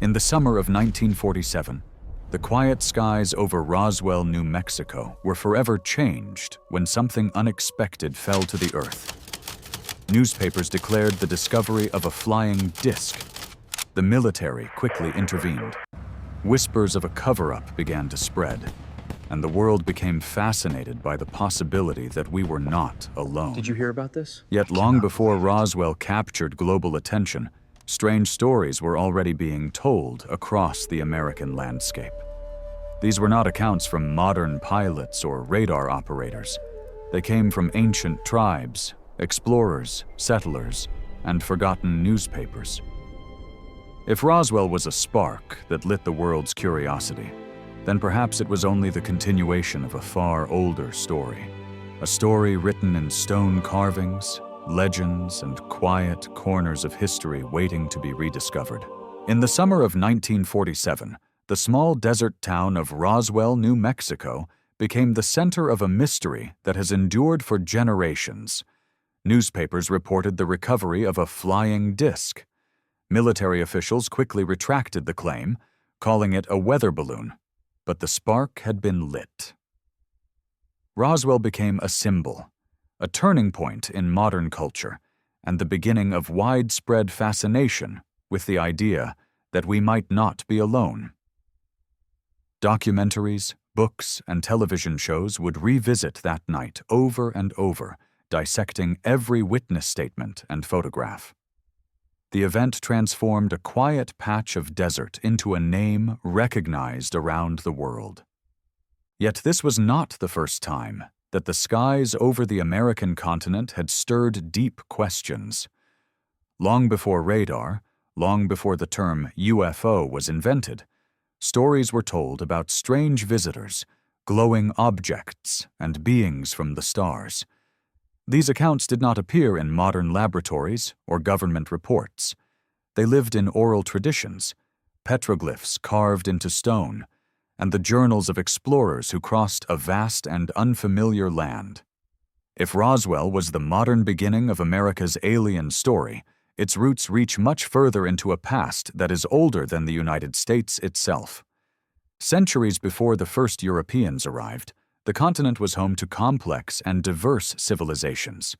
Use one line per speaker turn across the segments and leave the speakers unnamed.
In the summer of 1947, the quiet skies over Roswell, New Mexico were forever changed when something unexpected fell to the earth. Newspapers declared the discovery of a flying disc. The military quickly intervened. Whispers of a cover-up began to spread, and the world became fascinated by the possibility that we were not alone.
Did you hear about this?
Yet long before Roswell captured global attention, strange stories were already being told across the American landscape. These were not accounts from modern pilots or radar operators. They came from ancient tribes, explorers, settlers, and forgotten newspapers. If Roswell was a spark that lit the world's curiosity, then perhaps it was only the continuation of a far older story. A story written in stone carvings, legends, and quiet corners of history waiting to be rediscovered. In the summer of 1947, the small desert town of Roswell, New Mexico, became the center of a mystery that has endured for generations. Newspapers reported the recovery of a flying disc. Military officials quickly retracted the claim, calling it a weather balloon, but the spark had been lit. Roswell became a symbol, a turning point in modern culture, and the beginning of widespread fascination with the idea that we might not be alone. Documentaries, books, and television shows would revisit that night over and over, dissecting every witness statement and photograph. The event transformed a quiet patch of desert into a name recognized around the world. Yet this was not the first time that the skies over the American continent had stirred deep questions. Long before radar, long before the term UFO was invented, stories were told about strange visitors, glowing objects, and beings from the stars. These accounts did not appear in modern laboratories or government reports. They lived in oral traditions, petroglyphs carved into stone, and the journals of explorers who crossed a vast and unfamiliar land. If Roswell was the modern beginning of America's alien story, its roots reach much further into a past that is older than the United States itself. Centuries before the first Europeans arrived, the continent was home to complex and diverse civilizations.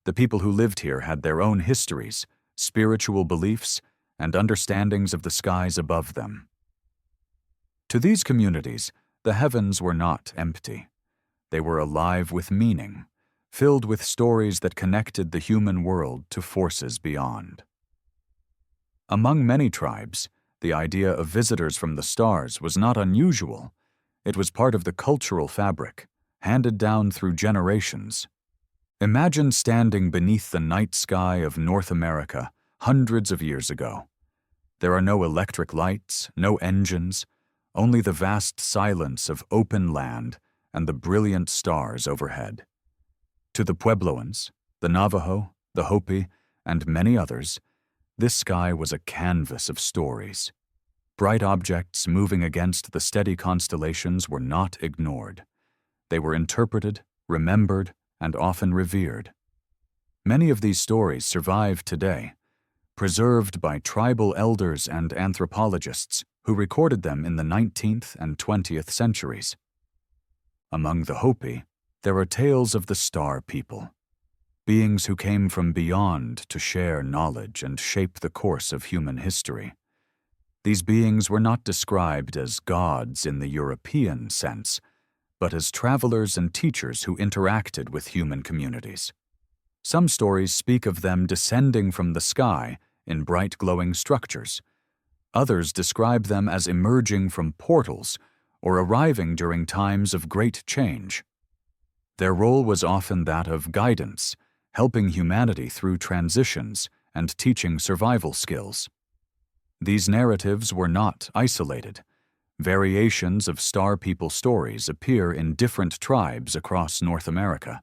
The people who lived here had their own histories, spiritual beliefs, and understandings of the skies above them. To these communities, the heavens were not empty. They were alive with meaning, filled with stories that connected the human world to forces beyond. Among many tribes, the idea of visitors from the stars was not unusual. It was part of the cultural fabric, handed down through generations. Imagine standing beneath the night sky of North America hundreds of years ago. There are no electric lights, no engines, only the vast silence of open land and the brilliant stars overhead. To the Puebloans, the Navajo, the Hopi, and many others, this sky was a canvas of stories. Bright objects moving against the steady constellations were not ignored. They were interpreted, remembered, and often revered. Many of these stories survive today, preserved by tribal elders and anthropologists who recorded them in the 19th and 20th centuries. Among the Hopi, there are tales of the Star People, beings who came from beyond to share knowledge and shape the course of human history. These beings were not described as gods in the European sense, but as travelers and teachers who interacted with human communities. Some stories speak of them descending from the sky in bright glowing structures. Others describe them as emerging from portals or arriving during times of great change. Their role was often that of guidance, helping humanity through transitions and teaching survival skills. These narratives were not isolated. Variations of Star People stories appear in different tribes across North America,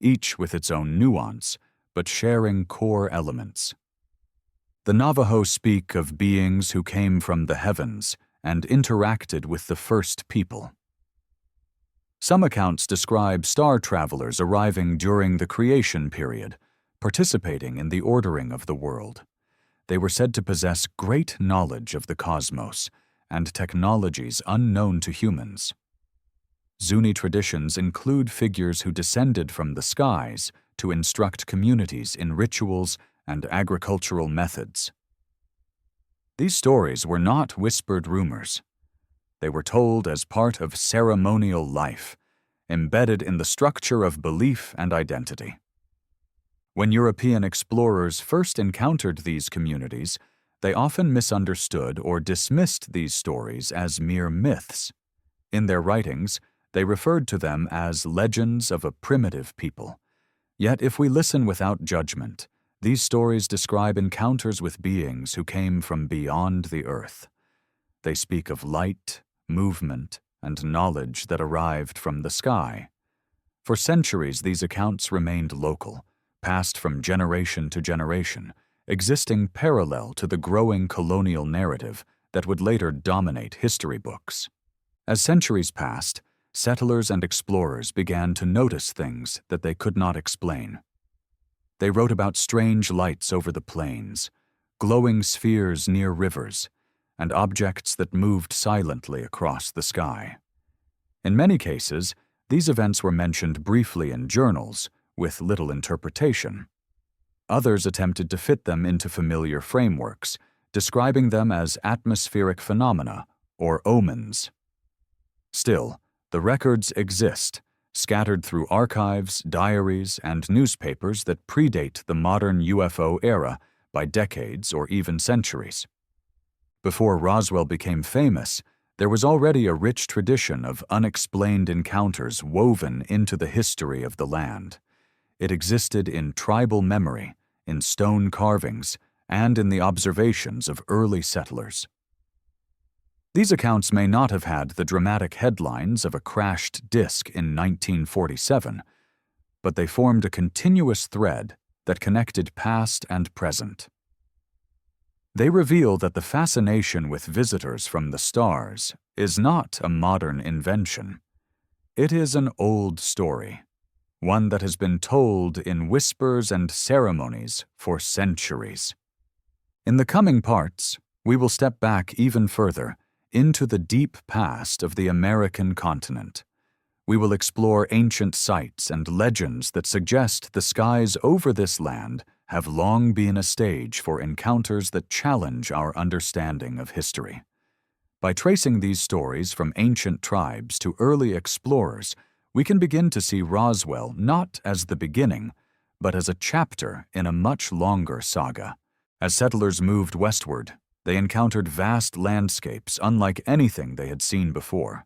each with its own nuance, but sharing core elements. The Navajo speak of beings who came from the heavens and interacted with the first people. Some accounts describe star travelers arriving during the creation period, participating in the ordering of the world. They were said to possess great knowledge of the cosmos and technologies unknown to humans. Zuni traditions include figures who descended from the skies to instruct communities in rituals and agricultural methods. These stories were not whispered rumors. They were told as part of ceremonial life, embedded in the structure of belief and identity. When European explorers first encountered these communities, they often misunderstood or dismissed these stories as mere myths. In their writings, they referred to them as legends of a primitive people. Yet if we listen without judgment, these stories describe encounters with beings who came from beyond the earth. They speak of light, movement, and knowledge that arrived from the sky. For centuries, these accounts remained local, passed from generation to generation, existing parallel to the growing colonial narrative that would later dominate history books. As centuries passed, settlers and explorers began to notice things that they could not explain. They wrote about strange lights over the plains, glowing spheres near rivers, and objects that moved silently across the sky. In many cases, these events were mentioned briefly in journals, with little interpretation. Others attempted to fit them into familiar frameworks, describing them as atmospheric phenomena or omens. Still, the records exist, scattered through archives, diaries, and newspapers that predate the modern UFO era by decades or even centuries. Before Roswell became famous, there was already a rich tradition of unexplained encounters woven into the history of the land. It existed in tribal memory, in stone carvings, and in the observations of early settlers. These accounts may not have had the dramatic headlines of a crashed disk in 1947, but they formed a continuous thread that connected past and present. They reveal that the fascination with visitors from the stars is not a modern invention. It is an old story, one that has been told in whispers and ceremonies for centuries. In the coming parts, we will step back even further into the deep past of the American continent. We will explore ancient sites and legends that suggest the skies over this land have long been a stage for encounters that challenge our understanding of history. By tracing these stories from ancient tribes to early explorers, we can begin to see Roswell not as the beginning, but as a chapter in a much longer saga. As settlers moved westward, they encountered vast landscapes unlike anything they had seen before.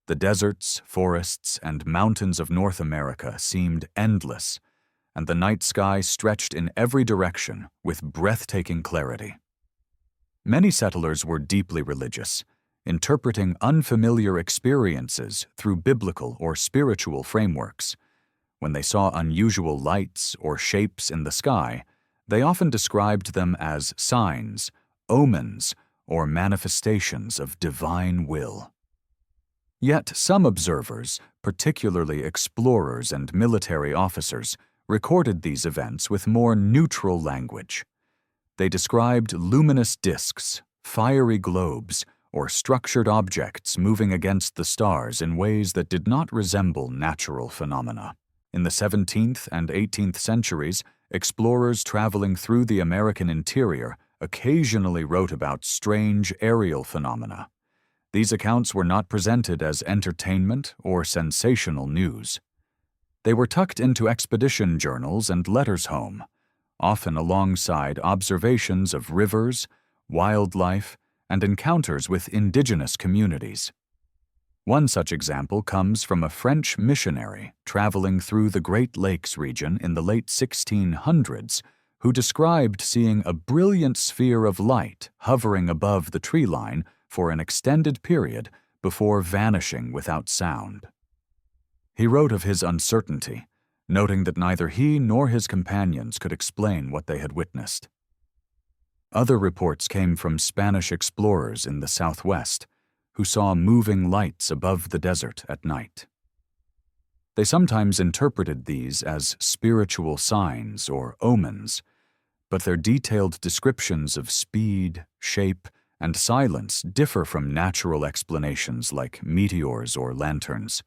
The deserts, forests, and mountains of North America seemed endless, and the night sky stretched in every direction with breathtaking clarity. Many settlers were deeply religious, interpreting unfamiliar experiences through biblical or spiritual frameworks. When they saw unusual lights or shapes in the sky, they often described them as signs, omens, or manifestations of divine will. Yet some observers, particularly explorers and military officers, recorded these events with more neutral language. They described luminous disks, fiery globes, or structured objects moving against the stars in ways that did not resemble natural phenomena. In the 17th and 18th centuries, explorers traveling through the American interior occasionally wrote about strange aerial phenomena. These accounts were not presented as entertainment or sensational news. They were tucked into expedition journals and letters home, often alongside observations of rivers, wildlife, and encounters with indigenous communities. One such example comes from a French missionary traveling through the Great Lakes region in the late 1600s, who described seeing a brilliant sphere of light hovering above the tree line for an extended period before vanishing without sound. He wrote of his uncertainty, noting that neither he nor his companions could explain what they had witnessed. Other reports came from Spanish explorers in the southwest, who saw moving lights above the desert at night. They sometimes interpreted these as spiritual signs or omens, but their detailed descriptions of speed, shape, and silence differ from natural explanations like meteors or lanterns.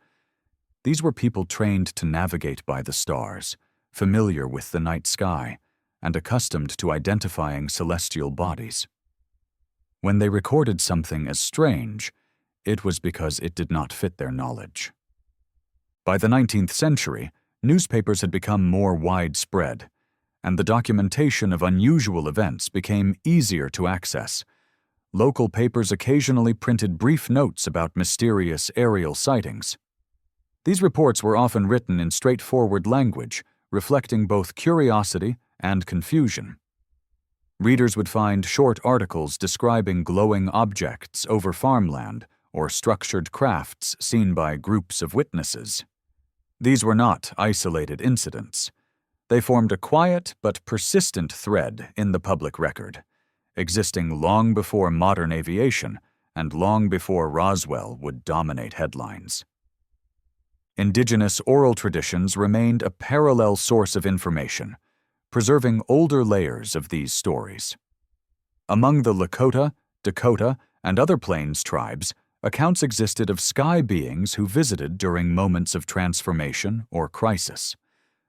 These were people trained to navigate by the stars, familiar with the night sky, and accustomed to identifying celestial bodies. When they recorded something as strange, it was because it did not fit their knowledge. By the 19th century, newspapers had become more widespread, and the documentation of unusual events became easier to access. Local papers occasionally printed brief notes about mysterious aerial sightings. These reports were often written in straightforward language, reflecting both curiosity and confusion. Readers would find short articles describing glowing objects over farmland or structured crafts seen by groups of witnesses. These were not isolated incidents. They formed a quiet but persistent thread in the public record, existing long before modern aviation and long before Roswell would dominate headlines. Indigenous oral traditions remained a parallel source of information, preserving older layers of these stories. Among the Lakota, Dakota, and other Plains tribes, accounts existed of sky beings who visited during moments of transformation or crisis.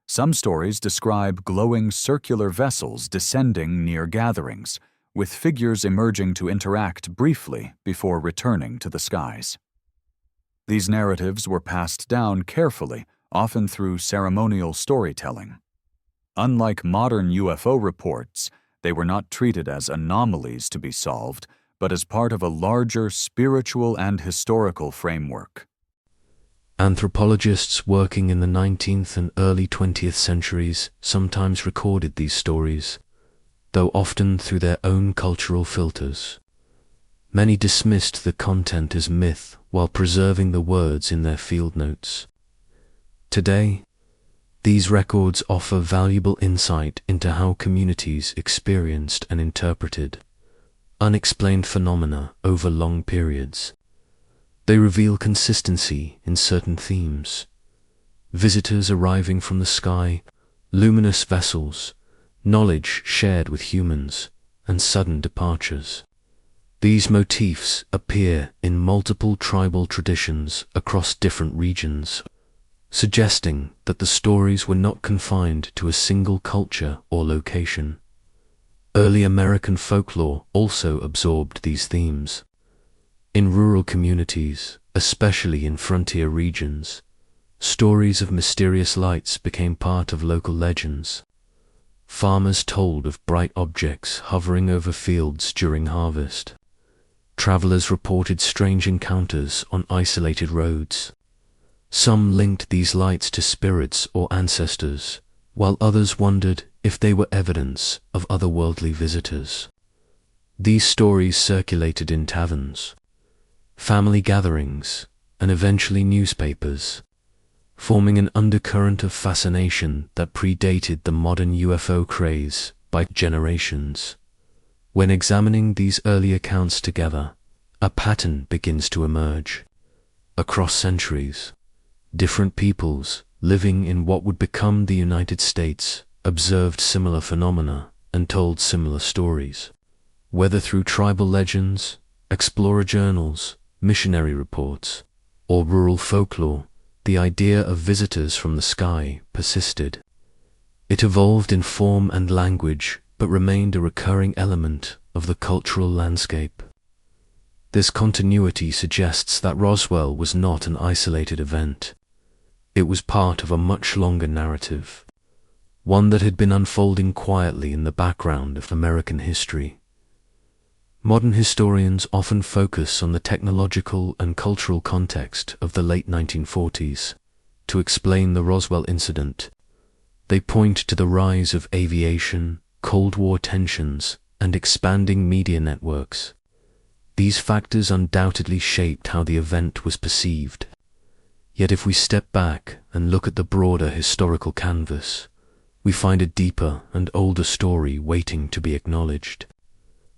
Some stories describe glowing circular vessels descending near gatherings, with figures emerging to interact briefly before returning to the skies. These narratives were passed down carefully, often through ceremonial storytelling. Unlike modern UFO reports, they were not treated as anomalies to be solved, but as part of a larger spiritual and historical framework.
Anthropologists working in the 19th and early 20th centuries sometimes recorded these stories, though often through their own cultural filters. Many dismissed the content as myth while preserving the words in their field notes. Today, these records offer valuable insight into how communities experienced and interpreted unexplained phenomena over long periods. They reveal consistency in certain themes: visitors arriving from the sky, luminous vessels, knowledge shared with humans, and sudden departures. These motifs appear in multiple tribal traditions across different regions, suggesting that the stories were not confined to a single culture or location. Early American folklore also absorbed these themes. In rural communities, especially in frontier regions, stories of mysterious lights became part of local legends. Farmers told of bright objects hovering over fields during harvest. Travelers reported strange encounters on isolated roads. Some linked these lights to spirits or ancestors, while others wondered if they were evidence of otherworldly visitors. These stories circulated in taverns, family gatherings, and eventually newspapers, forming an undercurrent of fascination that predated the modern UFO craze by generations. When examining these early accounts together, a pattern begins to emerge. Across centuries, different peoples living in what would become the United States observed similar phenomena and told similar stories. Whether through tribal legends, explorer journals, missionary reports, or rural folklore, the idea of visitors from the sky persisted. It evolved in form and language, but remained a recurring element of the cultural landscape. This continuity suggests that Roswell was not an isolated event. It was part of a much longer narrative, one that had been unfolding quietly in the background of American history. Modern historians often focus on the technological and cultural context of the late 1940s to explain the Roswell incident. They point to the rise of aviation, Cold War tensions, and expanding media networks. These factors undoubtedly shaped how the event was perceived. Yet if we step back and look at the broader historical canvas, we find a deeper and older story waiting to be acknowledged.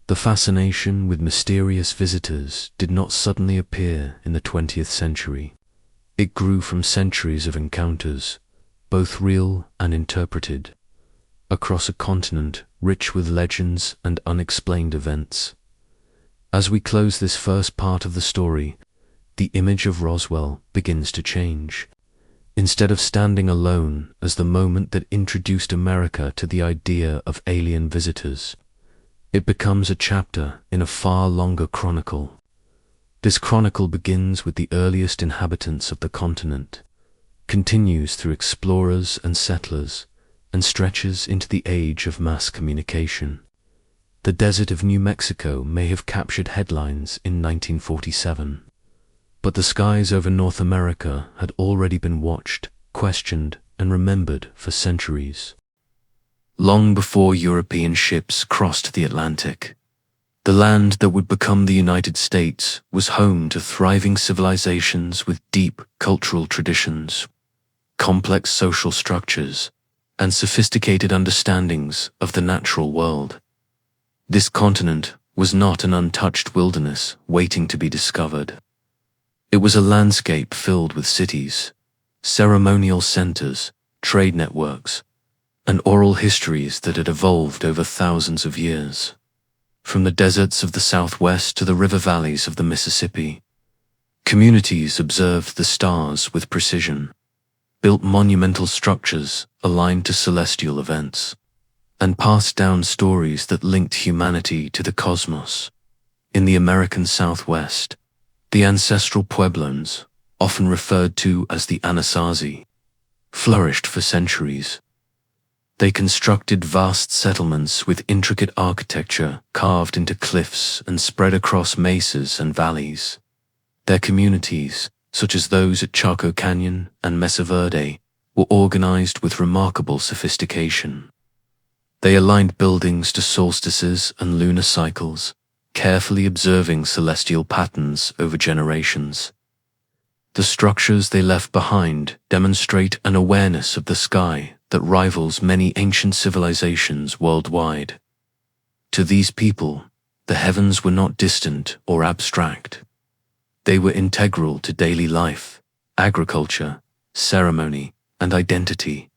The fascination with mysterious visitors did not suddenly appear in the 20th century. It grew from centuries of encounters, both real and interpreted, across a continent rich with legends and unexplained events. As we close this first part of the story, the image of Roswell begins to change. Instead of standing alone as the moment that introduced America to the idea of alien visitors, it becomes a chapter in a far longer chronicle. This chronicle begins with the earliest inhabitants of the continent, continues through explorers and settlers, and stretches into the age of mass communication. The desert of New Mexico may have captured headlines in 1947, but the skies over North America had already been watched, questioned, and remembered for centuries. Long before European ships crossed the Atlantic, the land that would become the United States was home to thriving civilizations with deep cultural traditions, complex social structures, and sophisticated understandings of the natural world. This continent was not an untouched wilderness waiting to be discovered. It was a landscape filled with cities, ceremonial centers, trade networks, and oral histories that had evolved over thousands of years. From the deserts of the Southwest to the river valleys of the Mississippi, communities observed the stars with precision, built monumental structures aligned to celestial events, and passed down stories that linked humanity to the cosmos. In the American Southwest, the ancestral Pueblones, often referred to as the Anasazi, flourished for centuries. They constructed vast settlements with intricate architecture carved into cliffs and spread across mesas and valleys. Their communities, such as those at Chaco Canyon and Mesa Verde, were organized with remarkable sophistication. They aligned buildings to solstices and lunar cycles, carefully observing celestial patterns over generations. The structures they left behind demonstrate an awareness of the sky that rivals many ancient civilizations worldwide. To these people, the heavens were not distant or abstract. They were integral to daily life, agriculture, ceremony, and identity.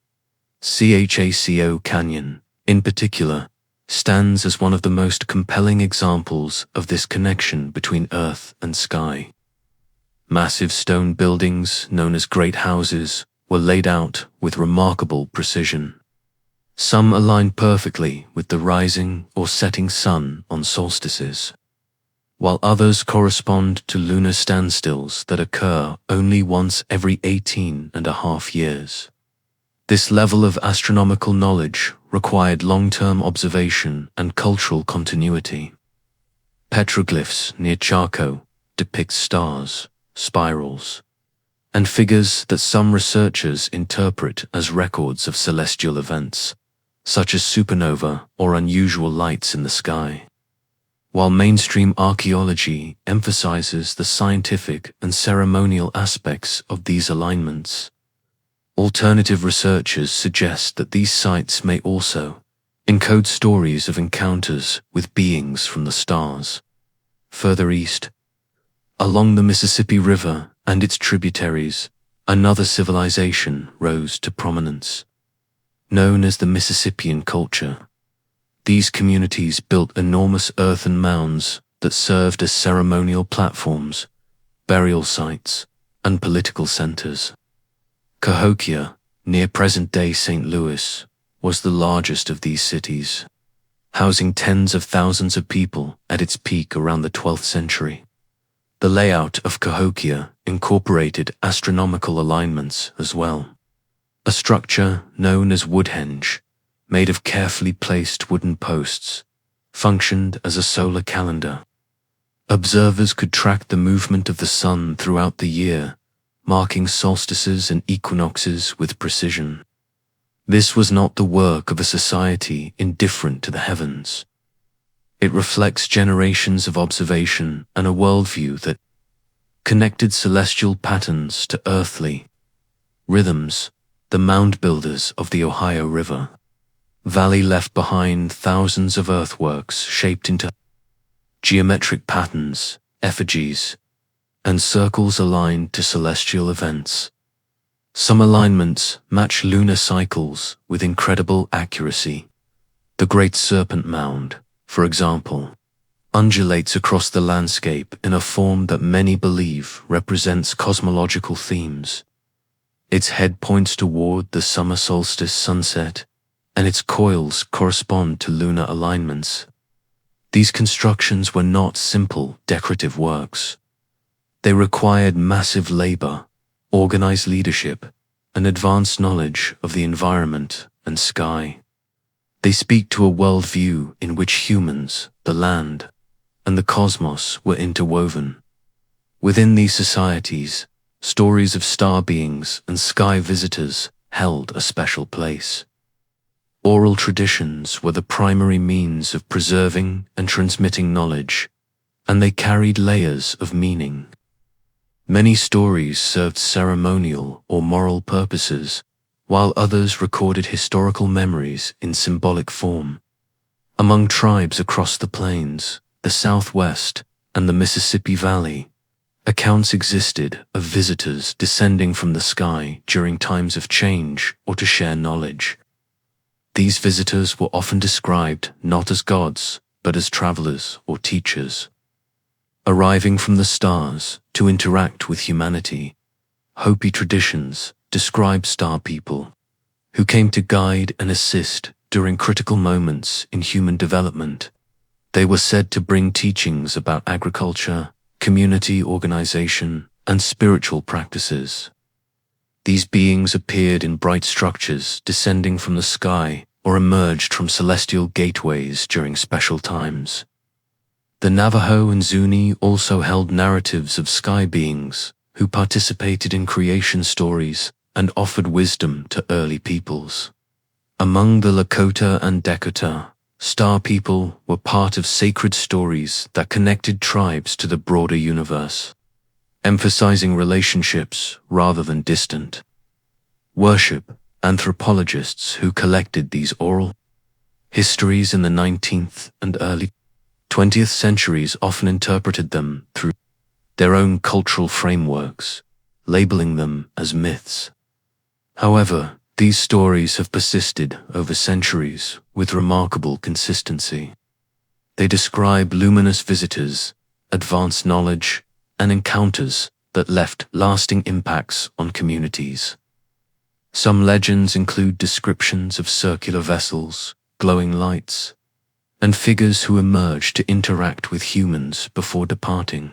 Chaco Canyon, in particular, stands as one of the most compelling examples of this connection between earth and sky. Massive stone buildings, known as great houses, were laid out with remarkable precision. Some aligned perfectly with the rising or setting sun on solstices, while others correspond to lunar standstills that occur only once every 18.5 years. This level of astronomical knowledge required long-term observation and cultural continuity. Petroglyphs near Chaco depict stars, spirals, and figures that some researchers interpret as records of celestial events, such as supernova or unusual lights in the sky. While mainstream archaeology emphasizes the scientific and ceremonial aspects of these alignments, alternative researchers suggest that these sites may also encode stories of encounters with beings from the stars. Further east, along the Mississippi River and its tributaries, another civilization rose to prominence, known as the Mississippian culture. These communities built enormous earthen mounds that served as ceremonial platforms, burial sites, and political centers. Cahokia, near present-day St. Louis, was the largest of these cities, housing tens of thousands of people at its peak around the 12th century. The layout of Cahokia incorporated astronomical alignments as well. A structure known as Woodhenge, made of carefully placed wooden posts, functioned as a solar calendar. Observers could track the movement of the sun throughout the year, marking solstices and equinoxes with precision. This was not the work of a society indifferent to the heavens. It reflects generations of observation and a worldview that connected celestial patterns to earthly rhythms. The mound builders of the Ohio River Valley left behind thousands of earthworks shaped into geometric patterns, effigies, and circles aligned to celestial events. Some alignments match lunar cycles with incredible accuracy. The Great Serpent Mound, for example, undulates across the landscape in a form that many believe represents cosmological themes. Its head points toward the summer solstice sunset, and its coils correspond to lunar alignments. These constructions were not simple decorative works. They required massive labor, organized leadership, and advanced knowledge of the environment and sky. They speak to a worldview in which humans, the land, and the cosmos were interwoven. Within these societies, stories of star beings and sky visitors held a special place. Oral traditions were the primary means of preserving and transmitting knowledge, and they carried layers of meaning. Many stories served ceremonial or moral purposes, while others recorded historical memories in symbolic form. Among tribes across the plains, the Southwest, and the Mississippi Valley, accounts existed of visitors descending from the sky during times of change or to share knowledge. These visitors were often described not as gods, but as travelers or teachers. Arriving from the stars to interact with humanity, Hopi traditions describe star people who came to guide and assist during critical moments in human development. They were said to bring teachings about agriculture, community organization, and spiritual practices. These beings appeared in bright structures descending from the sky or emerged from celestial gateways during special times. The Navajo and Zuni also held narratives of sky beings who participated in creation stories and offered wisdom to early peoples. Among the Lakota and Dakota, star people were part of sacred stories that connected tribes to the broader universe, emphasizing relationships rather than distant. Worship anthropologists who collected these oral histories in the 19th and early 20th centuries often interpreted them through their own cultural frameworks, labeling them as myths. However, these stories have persisted over centuries with remarkable consistency. They describe luminous visitors, advanced knowledge, and encounters that left lasting impacts on communities. Some legends include descriptions of circular vessels, glowing lights, and figures who emerge to interact with humans before departing.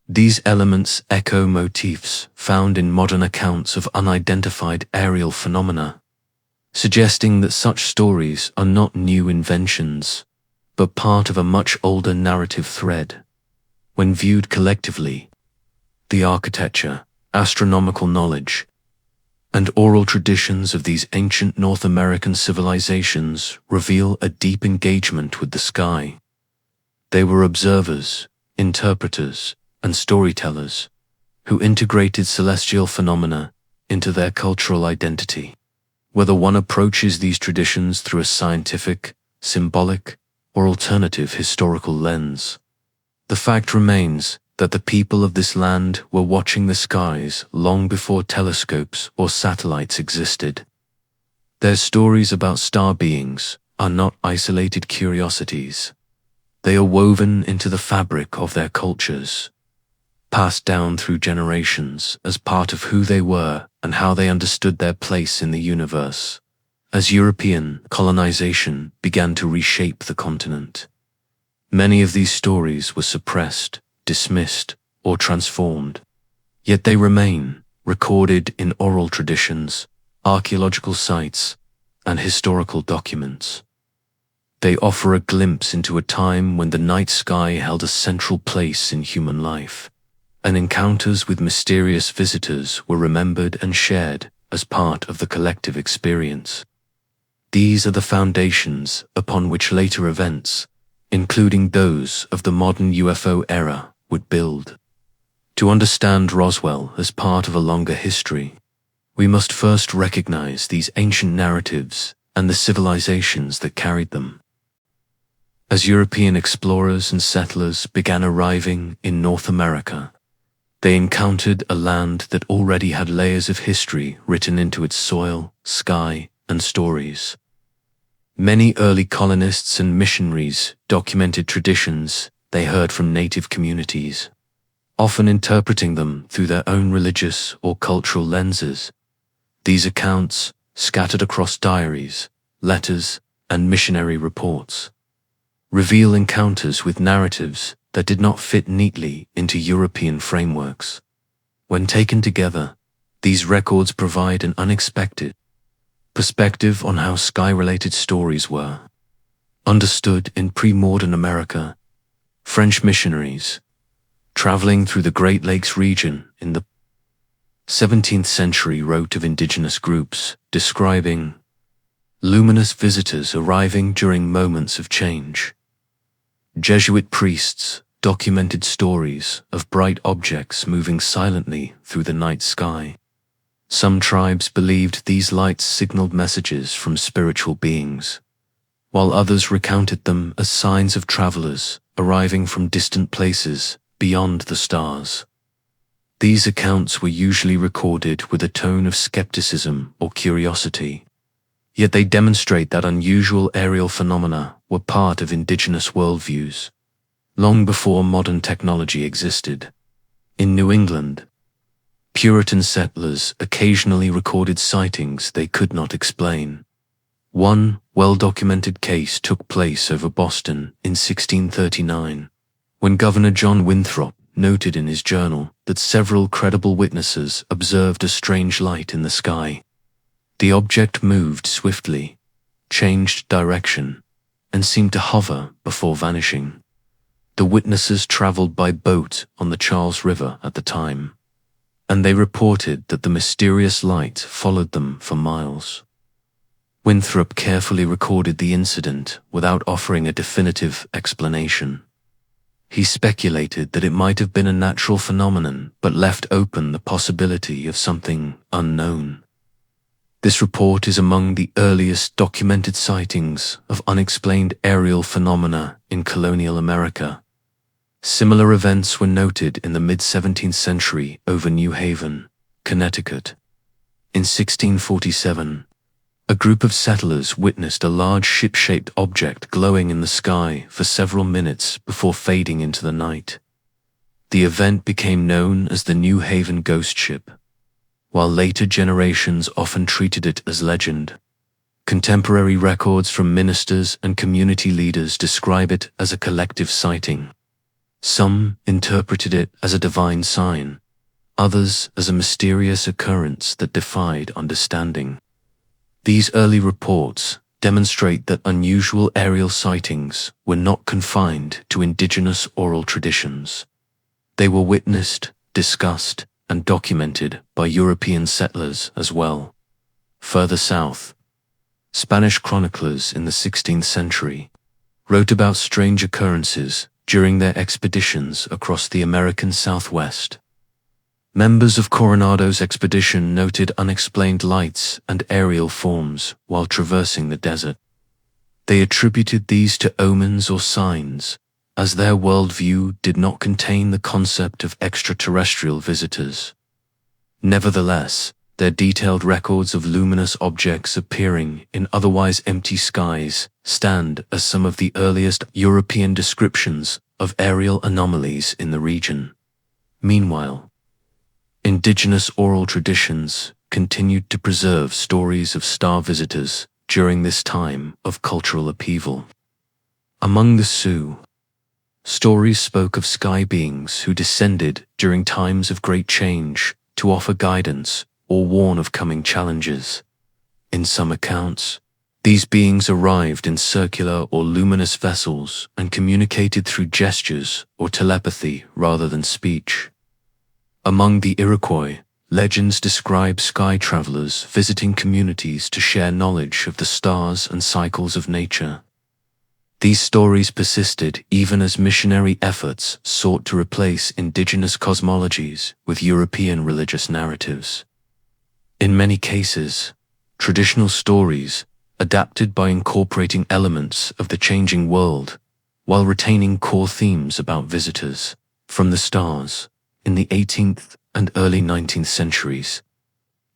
These elements echo motifs found in modern accounts of unidentified aerial phenomena, suggesting that such stories are not new inventions, but part of a much older narrative thread. When viewed collectively, the architecture, astronomical knowledge, and oral traditions of these ancient North American civilizations reveal a deep engagement with the sky. They were observers, interpreters, and storytellers who integrated celestial phenomena into their cultural identity. Whether one approaches these traditions through a scientific, symbolic, or alternative historical lens, the fact remains that the people of this land were watching the skies long before telescopes or satellites existed. Their stories about star beings are not isolated curiosities. They are woven into the fabric of their cultures, passed down through generations as part of who they were and how they understood their place in the universe. As European colonization began to reshape the continent, many of these stories were suppressed, dismissed, or transformed. Yet they remain, recorded in oral traditions, archaeological sites, and historical documents. They offer a glimpse into a time when the night sky held a central place in human life, and encounters with mysterious visitors were remembered and shared as part of the collective experience. These are the foundations upon which later events, including those of the modern UFO era, would build. To understand Roswell as part of a longer history, we must first recognize these ancient narratives and the civilizations that carried them. As European explorers and settlers began arriving in North America, they encountered a land that already had layers of history written into its soil, sky, and stories. Many early colonists and missionaries documented traditions they heard from native communities, often interpreting them through their own religious or cultural lenses. These accounts, scattered across diaries, letters, and missionary reports, reveal encounters with narratives that did not fit neatly into European frameworks. When taken together, these records provide an unexpected perspective on how sky-related stories were understood in pre-modern America. French missionaries, traveling through the Great Lakes region in the 17th century, wrote of indigenous groups, describing luminous visitors arriving during moments of change. Jesuit priests documented stories of bright objects moving silently through the night sky. Some tribes believed these lights signaled messages from spiritual beings, while others recounted them as signs of travelers arriving from distant places beyond the stars. These accounts were usually recorded with a tone of skepticism or curiosity, yet they demonstrate that unusual aerial phenomena were part of indigenous worldviews, long before modern technology existed. In New England, Puritan settlers occasionally recorded sightings they could not explain. One well-documented case took place over Boston in 1639, when Governor John Winthrop noted in his journal that several credible witnesses observed a strange light in the sky. The object moved swiftly, changed direction, and seemed to hover before vanishing. The witnesses traveled by boat on the Charles River at the time, and they reported that the mysterious light followed them for miles. Winthrop carefully recorded the incident without offering a definitive explanation. He speculated that it might have been a natural phenomenon, but left open the possibility of something unknown. This report is among the earliest documented sightings of unexplained aerial phenomena in colonial America. Similar events were noted in the mid-17th century over New Haven, Connecticut. In 1647, a group of settlers witnessed a large ship-shaped object glowing in the sky for several minutes before fading into the night. The event became known as the New Haven ghost ship, while later generations often treated it as legend. Contemporary records from ministers and community leaders describe it as a collective sighting. Some interpreted it as a divine sign, others as a mysterious occurrence that defied understanding. These early reports demonstrate that unusual aerial sightings were not confined to indigenous oral traditions. They were witnessed, discussed, and documented by European settlers as well. Further south, Spanish chroniclers in the 16th century wrote about strange occurrences during their expeditions across the American Southwest. Members of Coronado's expedition noted unexplained lights and aerial forms while traversing the desert. They attributed these to omens or signs, as their worldview did not contain the concept of extraterrestrial visitors. Nevertheless, their detailed records of luminous objects appearing in otherwise empty skies stand as some of the earliest European descriptions of aerial anomalies in the region. Meanwhile, indigenous oral traditions continued to preserve stories of star visitors during this time of cultural upheaval. Among the Sioux, stories spoke of sky beings who descended during times of great change to offer guidance or warn of coming challenges. In some accounts, these beings arrived in circular or luminous vessels and communicated through gestures or telepathy rather than speech. Among the Iroquois, legends describe sky travelers visiting communities to share knowledge of the stars and cycles of nature. These stories persisted even as missionary efforts sought to replace indigenous cosmologies with European religious narratives. In many cases, traditional stories adapted by incorporating elements of the changing world while retaining core themes about visitors from the stars. In the 18th and early 19th centuries,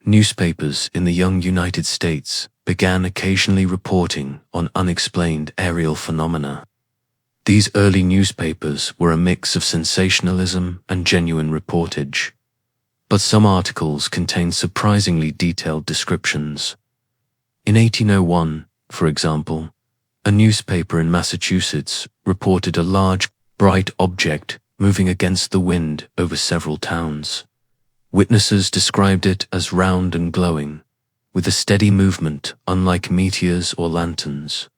Newspapers in the young United States began occasionally reporting on unexplained aerial phenomena. These early newspapers were a mix of sensationalism and genuine reportage, but some articles contained surprisingly detailed descriptions. In 1801, for example, a newspaper in Massachusetts reported a large, bright object moving against the wind over several towns. Witnesses described it as round and glowing, with a steady movement unlike meteors or lanterns.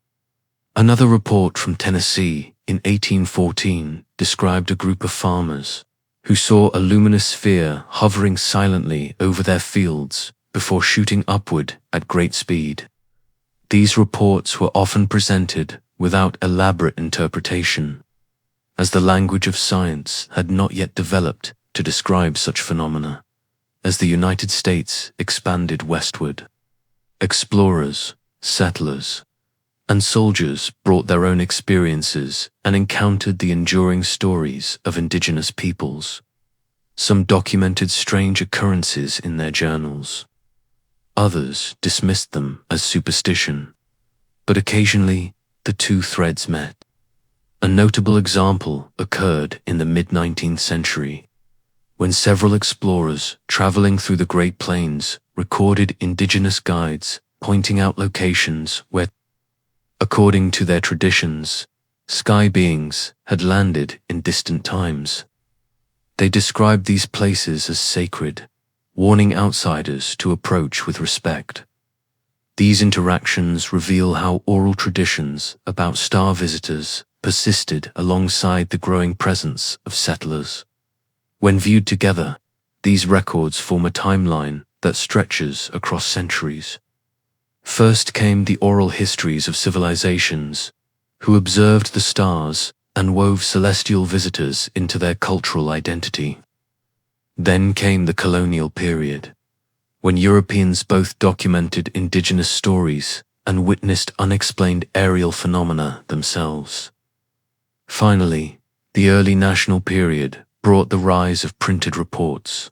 Another report from Tennessee in 1814 described a group of farmers who saw a luminous sphere hovering silently over their fields before shooting upward at great speed. These reports were often presented without elaborate interpretation, as the language of science had not yet developed to describe such phenomena. As the United States expanded westward, explorers, settlers, and soldiers brought their own experiences and encountered the enduring stories of indigenous peoples. Some documented strange occurrences in their journals. Others dismissed them as superstition, but occasionally the two threads met. A notable example occurred in the mid-19th century, when several explorers traveling through the Great Plains recorded indigenous guides pointing out locations where, according to their traditions, sky beings had landed in distant times. They described these places as sacred, warning outsiders to approach with respect. These interactions reveal how oral traditions about star visitors persisted alongside the growing presence of settlers. When viewed together, these records form a timeline that stretches across centuries. First came the oral histories of civilizations, who observed the stars and wove celestial visitors into their cultural identity. Then came the colonial period, when Europeans both documented indigenous stories and witnessed unexplained aerial phenomena themselves. Finally, the early national period brought the rise of printed reports,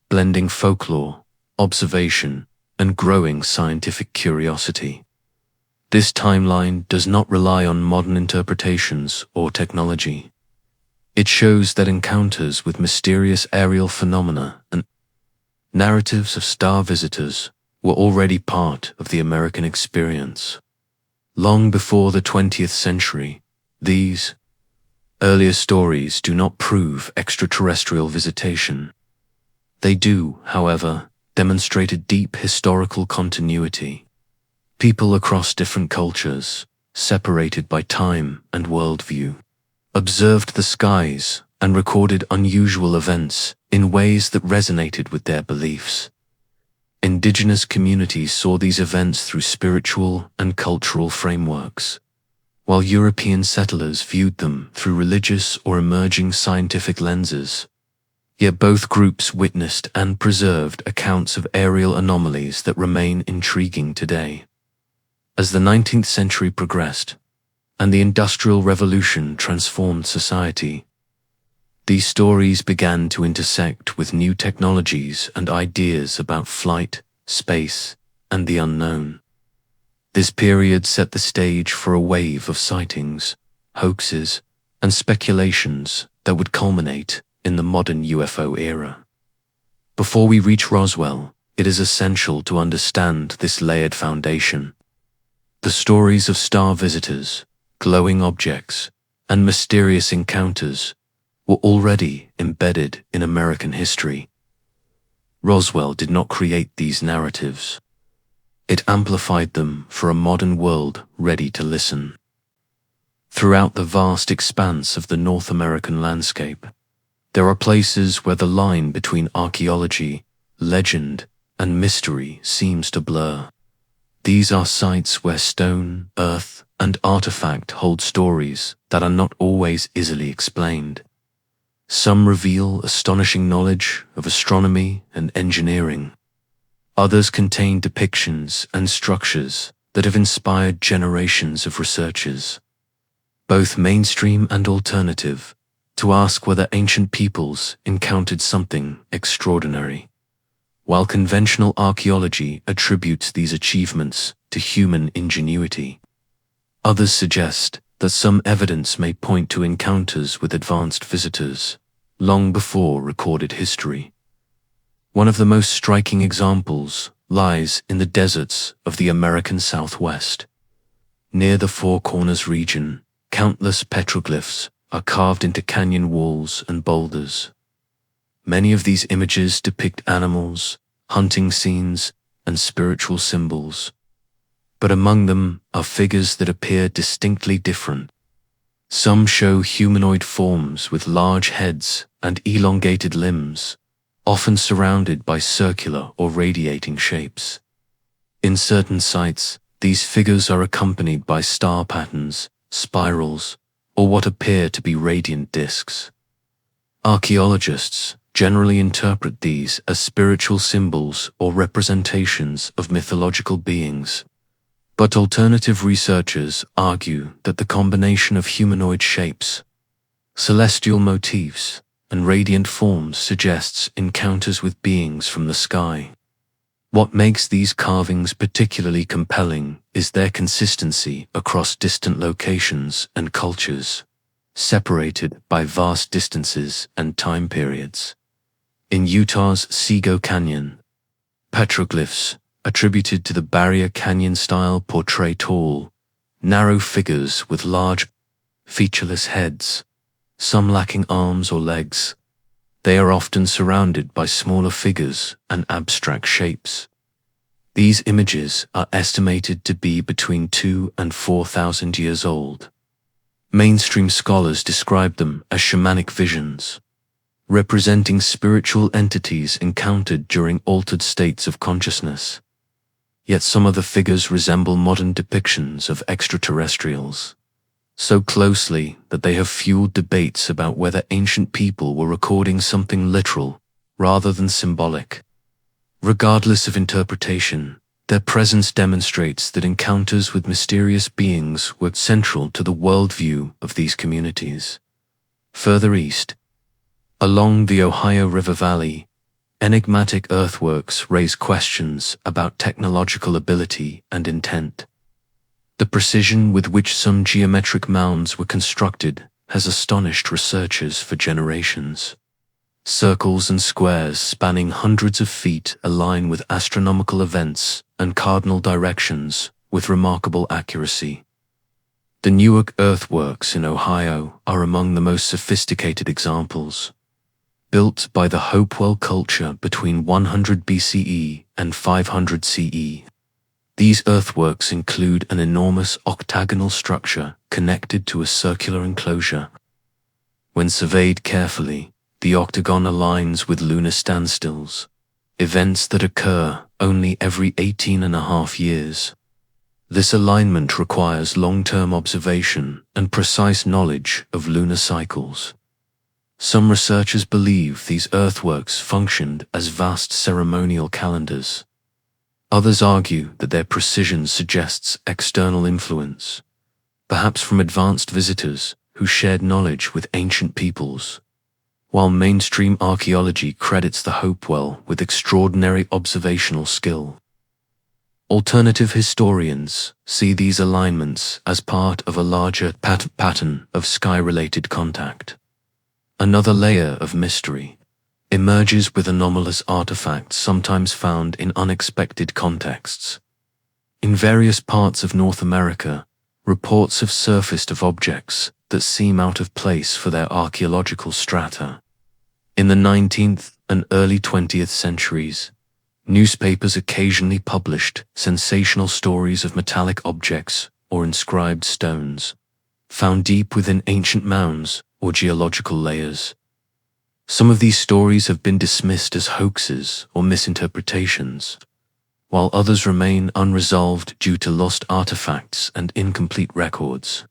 blending folklore, observation, and growing scientific curiosity. This timeline does not rely on modern interpretations or technology. It shows that encounters with mysterious aerial phenomena and narratives of star visitors were already part of the American experience. Long before the 20th century, these earlier stories do not prove extraterrestrial visitation. They do, however, demonstrate a deep historical continuity. People across different cultures, separated by time and worldview, observed the skies and recorded unusual events in ways that resonated with their beliefs. Indigenous communities saw these events through spiritual and cultural frameworks, while European settlers viewed them through religious or emerging scientific lenses. Yet both groups witnessed and preserved accounts of aerial anomalies that remain intriguing today. As the 19th century progressed, and the Industrial Revolution transformed society, these stories began to intersect with new technologies and ideas about flight, space, and the unknown. This period set the stage for a wave of sightings, hoaxes, and speculations that would culminate in the modern UFO era. Before we reach Roswell, it is essential to understand this layered foundation. The stories of star visitors, glowing objects, and mysterious encounters were already embedded in American history. Roswell did not create these narratives. It amplified them for a modern world ready to listen. Throughout the vast expanse of the North American landscape, there are places where the line between archaeology, legend, and mystery seems to blur. These are sites where stone, earth, and artifact hold stories that are not always easily explained. Some reveal astonishing knowledge of astronomy and engineering. Others contain depictions and structures that have inspired generations of researchers, both mainstream and alternative, to ask whether ancient peoples encountered something extraordinary. while conventional archaeology attributes these achievements to human ingenuity. Others suggest that some evidence may point to encounters with advanced visitors, long before recorded history. One of the most striking examples lies in the deserts of the American Southwest. Near the Four Corners region, countless petroglyphs are carved into canyon walls and boulders. Many of these images depict animals, hunting scenes, and spiritual symbols. But among them are figures that appear distinctly different. Some show humanoid forms with large heads and elongated limbs, often surrounded by circular or radiating shapes. In certain sites, these figures are accompanied by star patterns, spirals, or what appear to be radiant discs. Archaeologists generally interpret these as spiritual symbols or representations of mythological beings. But alternative researchers argue that the combination of humanoid shapes, celestial motifs, and radiant forms suggests encounters with beings from the sky. What makes these carvings particularly compelling is their consistency across distant locations and cultures, separated by vast distances and time periods. In Utah's Sego Canyon, petroglyphs attributed to the Barrier Canyon style portray tall, narrow figures with large, featureless heads, some lacking arms or legs. They are often surrounded by smaller figures and abstract shapes. These images are estimated to be between 2,000 and 4,000 years old. Mainstream scholars describe them as shamanic visions, representing spiritual entities encountered during altered states of consciousness. Yet some of the figures resemble modern depictions of extraterrestrials, so closely that they have fueled debates about whether ancient people were recording something literal rather than symbolic. Regardless of interpretation, their presence demonstrates that encounters with mysterious beings were central to the worldview of these communities. Further east, along the Ohio River Valley, enigmatic earthworks raise questions about technological ability and intent. The precision with which some geometric mounds were constructed has astonished researchers for generations. Circles and squares spanning hundreds of feet align with astronomical events and cardinal directions with remarkable accuracy. The Newark earthworks in Ohio are among the most sophisticated examples. Built by the Hopewell culture between 100 BCE and 500 CE. These earthworks include an enormous octagonal structure connected to a circular enclosure. When surveyed carefully, the octagon aligns with lunar standstills, events that occur only every 18.5 years. This alignment requires long-term observation and precise knowledge of lunar cycles. Some researchers believe these earthworks functioned as vast ceremonial calendars. Others argue that their precision suggests external influence, perhaps from advanced visitors who shared knowledge with ancient peoples. While mainstream archaeology credits the Hopewell with extraordinary observational skill, alternative historians see these alignments as part of a larger pattern of sky-related contact. Another layer of mystery emerges with anomalous artifacts sometimes found in unexpected contexts. In various parts of North America, reports have surfaced of objects that seem out of place for their archaeological strata. In the 19th and early 20th centuries, newspapers occasionally published sensational stories of metallic objects or inscribed stones, found deep within ancient mounds or geological layers. Some of these stories have been dismissed as hoaxes or misinterpretations, while others remain unresolved due to lost artifacts and incomplete records.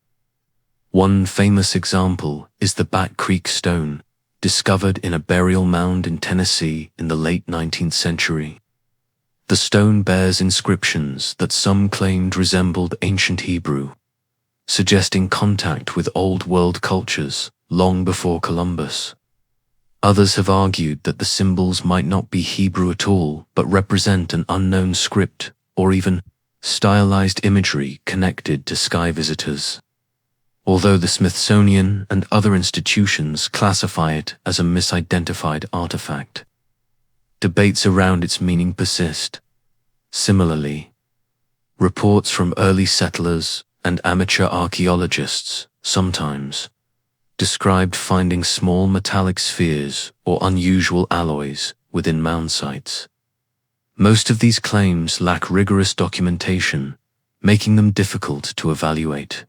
One famous example is the Bat Creek Stone, discovered in a burial mound in Tennessee in the late 19th century. The stone bears inscriptions that some claimed resembled ancient Hebrew, suggesting contact with Old World cultures long before Columbus. Others have argued that the symbols might not be Hebrew at all, but represent an unknown script or even stylized imagery connected to sky visitors. Although the Smithsonian and other institutions classify it as a misidentified artifact, debates around its meaning persist. Similarly, reports from early settlers and amateur archaeologists sometimes described finding small metallic spheres or unusual alloys within mound sites. Most of these claims lack rigorous documentation, making them difficult to evaluate.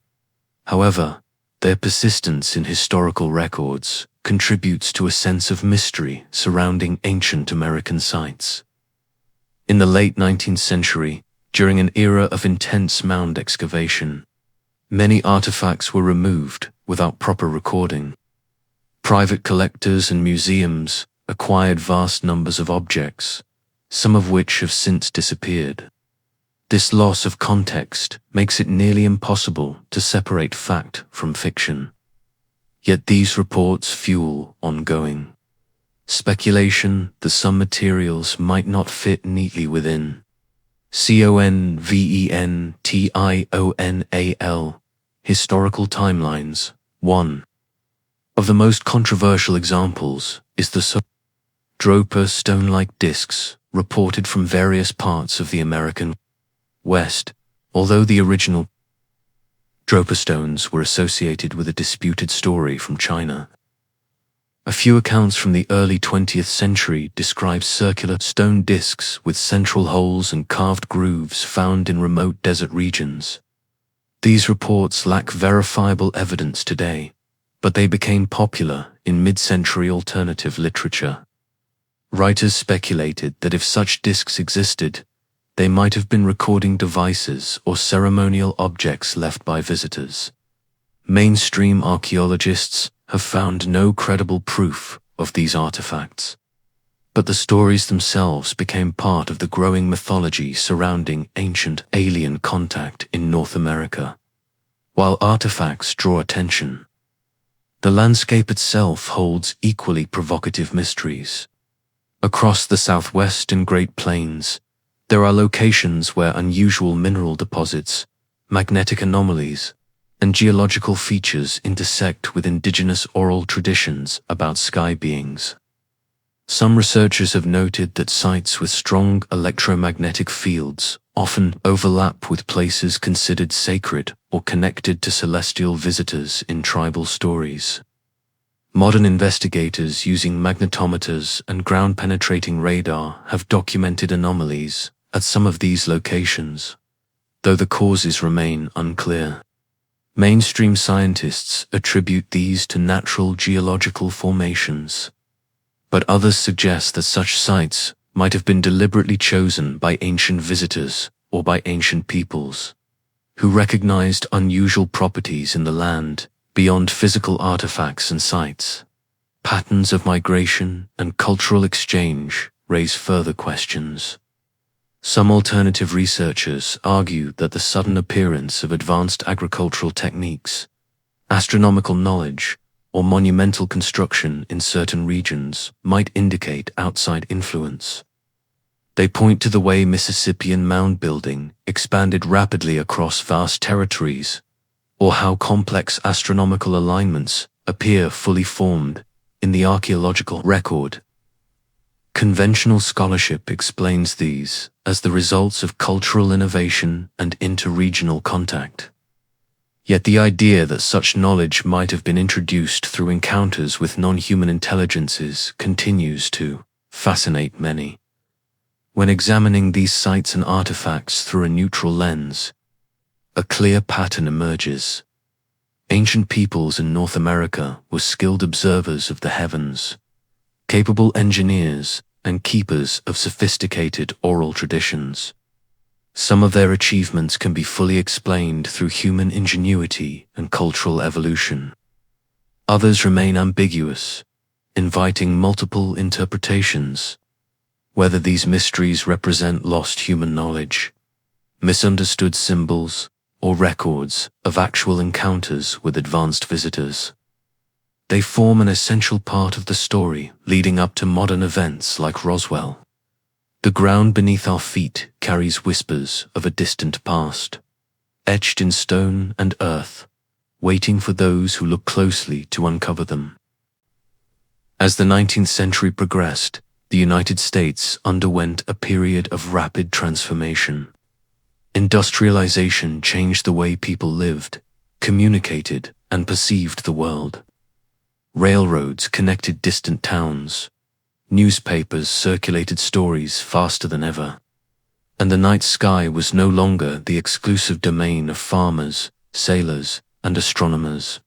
However, their persistence in historical records contributes to a sense of mystery surrounding ancient American sites. In the late 19th century, during an era of intense mound excavation, many artifacts were removed without proper recording. Private collectors and museums acquired vast numbers of objects, some of which have since disappeared. This loss of context makes it nearly impossible to separate fact from fiction. Yet these reports fuel ongoing speculation that some materials might not fit neatly within conventional historical timelines. One of the most controversial examples is the Draper stone-like discs reported from various parts of the American West. Although the original Draper stones were associated with a disputed story from China, a few accounts from the early 20th century describe circular stone discs with central holes and carved grooves found in remote desert regions. These reports lack verifiable evidence today, but they became popular in mid-century alternative literature. Writers speculated that if such discs existed, they might have been recording devices or ceremonial objects left by visitors. Mainstream archaeologists have found no credible proof of these artifacts, but the stories themselves became part of the growing mythology surrounding ancient alien contact in North America. While artifacts draw attention, the landscape itself holds equally provocative mysteries. Across the Southwest and Great Plains, there are locations where unusual mineral deposits, magnetic anomalies, and geological features intersect with indigenous oral traditions about sky beings. Some researchers have noted that sites with strong electromagnetic fields often overlap with places considered sacred or connected to celestial visitors in tribal stories. Modern investigators using magnetometers and ground-penetrating radar have documented anomalies at some of these locations, though the causes remain unclear. Mainstream scientists attribute these to natural geological formations, but others suggest that such sites might have been deliberately chosen by ancient visitors or by ancient peoples, who recognized unusual properties in the land beyond physical artifacts and sites. Patterns of migration and cultural exchange raise further questions. Some alternative researchers argue that the sudden appearance of advanced agricultural techniques, astronomical knowledge, or monumental construction in certain regions might indicate outside influence. They point to the way Mississippian mound building expanded rapidly across vast territories, or how complex astronomical alignments appear fully formed in the archaeological record. Conventional scholarship explains these as the results of cultural innovation and interregional contact. Yet the idea that such knowledge might have been introduced through encounters with non-human intelligences continues to fascinate many. When examining these sites and artifacts through a neutral lens, a clear pattern emerges. Ancient peoples in North America were skilled observers of the heavens, capable engineers and keepers of sophisticated oral traditions. Some of their achievements can be fully explained through human ingenuity and cultural evolution. Others remain ambiguous, inviting multiple interpretations, whether these mysteries represent lost human knowledge, misunderstood symbols, or records of actual encounters with advanced visitors. They form an essential part of the story leading up to modern events like Roswell. The ground beneath our feet carries whispers of a distant past, etched in stone and earth, waiting for those who look closely to uncover them. As the 19th century progressed, the United States underwent a period of rapid transformation. Industrialization changed the way people lived, communicated, and perceived the world. Railroads connected distant towns. Newspapers circulated stories faster than ever. And the night sky was no longer the exclusive domain of farmers, sailors, and astronomers.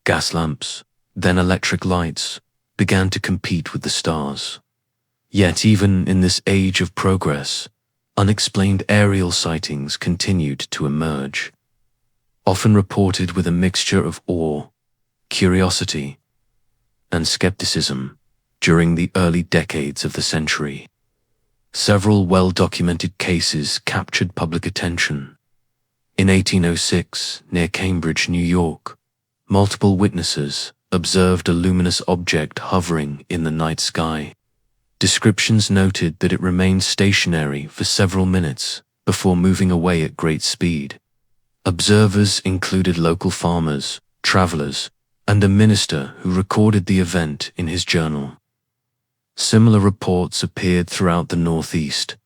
Gas lamps, then electric lights, began to compete with the stars. Yet even in this age of progress, unexplained aerial sightings continued to emerge, often reported with a mixture of awe, curiosity, and skepticism during the early decades of the century. Several well-documented cases captured public attention. In 1806, near Cambridge, New York, multiple witnesses observed a luminous object hovering in the night sky. Descriptions noted that it remained stationary for several minutes before moving away at great speed. Observers included local farmers, travelers, and a minister who recorded the event in his journal. Similar reports appeared throughout the Northeast,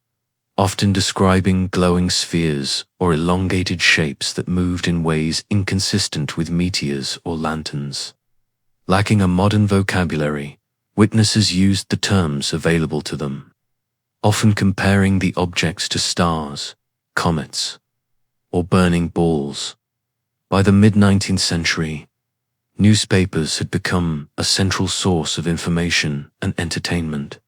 often describing glowing spheres or elongated shapes that moved in ways inconsistent with meteors or lanterns. Lacking a modern vocabulary, witnesses used the terms available to them, often comparing the objects to stars, comets, or burning balls. By the mid-19th century, newspapers had become a central source of information and entertainment.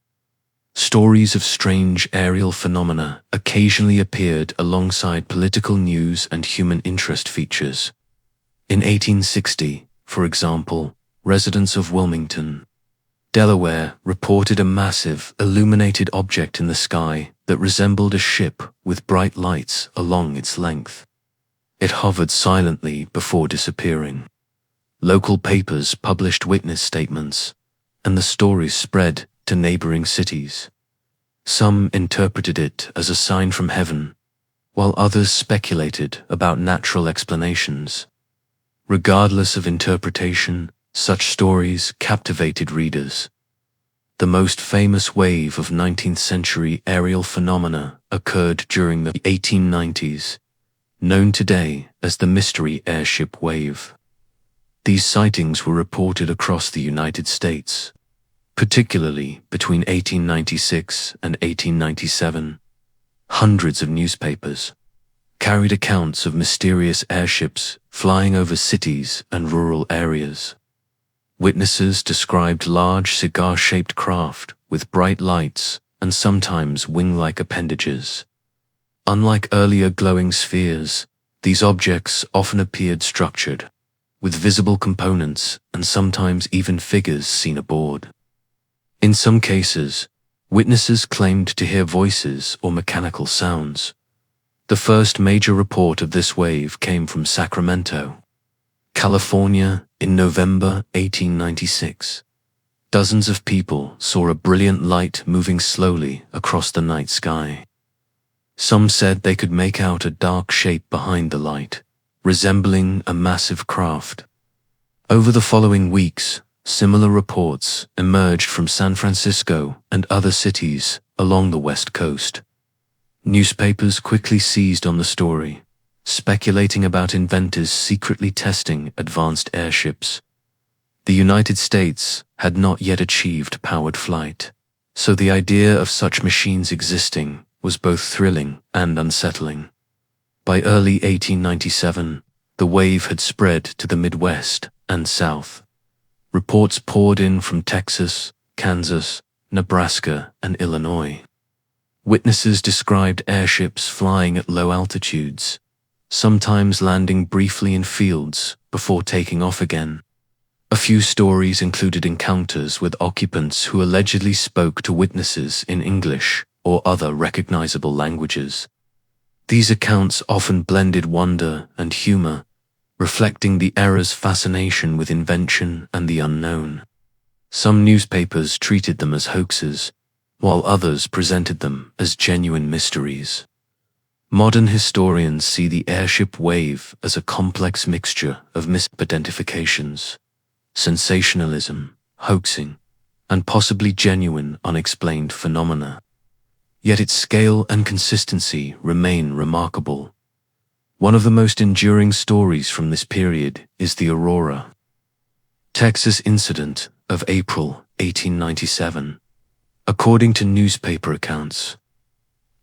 Stories of strange aerial phenomena occasionally appeared alongside political news and human interest features. In 1860, for example, residents of Wilmington, Delaware, reported a massive, illuminated object in the sky that resembled a ship with bright lights along its length. It hovered silently before disappearing. Local papers published witness statements, and the stories spread to neighboring cities. Some interpreted it as a sign from heaven, while others speculated about natural explanations. Regardless of interpretation, such stories captivated readers. The most famous wave of 19th century aerial phenomena occurred during the 1890s, known today as the mystery airship wave. These sightings were reported across the United States, particularly between 1896 and 1897. Hundreds of newspapers carried accounts of mysterious airships flying over cities and rural areas. Witnesses described large cigar-shaped craft with bright lights and sometimes wing-like appendages. Unlike earlier glowing spheres, these objects often appeared structured, with visible components and sometimes even figures seen aboard. In some cases, witnesses claimed to hear voices or mechanical sounds. The first major report of this wave came from Sacramento, California, in November 1896. Dozens of people saw a brilliant light moving slowly across the night sky. Some said they could make out a dark shape behind the light, resembling a massive craft. Over the following weeks, similar reports emerged from San Francisco and other cities along the West Coast. Newspapers quickly seized on the story, speculating about inventors secretly testing advanced airships. The United States had not yet achieved powered flight, so the idea of such machines existing was both thrilling and unsettling. By early 1897, the wave had spread to the Midwest and South. Reports poured in from Texas, Kansas, Nebraska, and Illinois. Witnesses described airships flying at low altitudes, sometimes landing briefly in fields before taking off again. A few stories included encounters with occupants who allegedly spoke to witnesses in English or other recognizable languages. These accounts often blended wonder and humor, reflecting the era's fascination with invention and the unknown. Some newspapers treated them as hoaxes, while others presented them as genuine mysteries. Modern historians see the airship wave as a complex mixture of misidentifications, sensationalism, hoaxing, and possibly genuine unexplained phenomena. Yet its scale and consistency remain remarkable. One of the most enduring stories from this period is the Aurora, Texas incident of April 1897. According to newspaper accounts,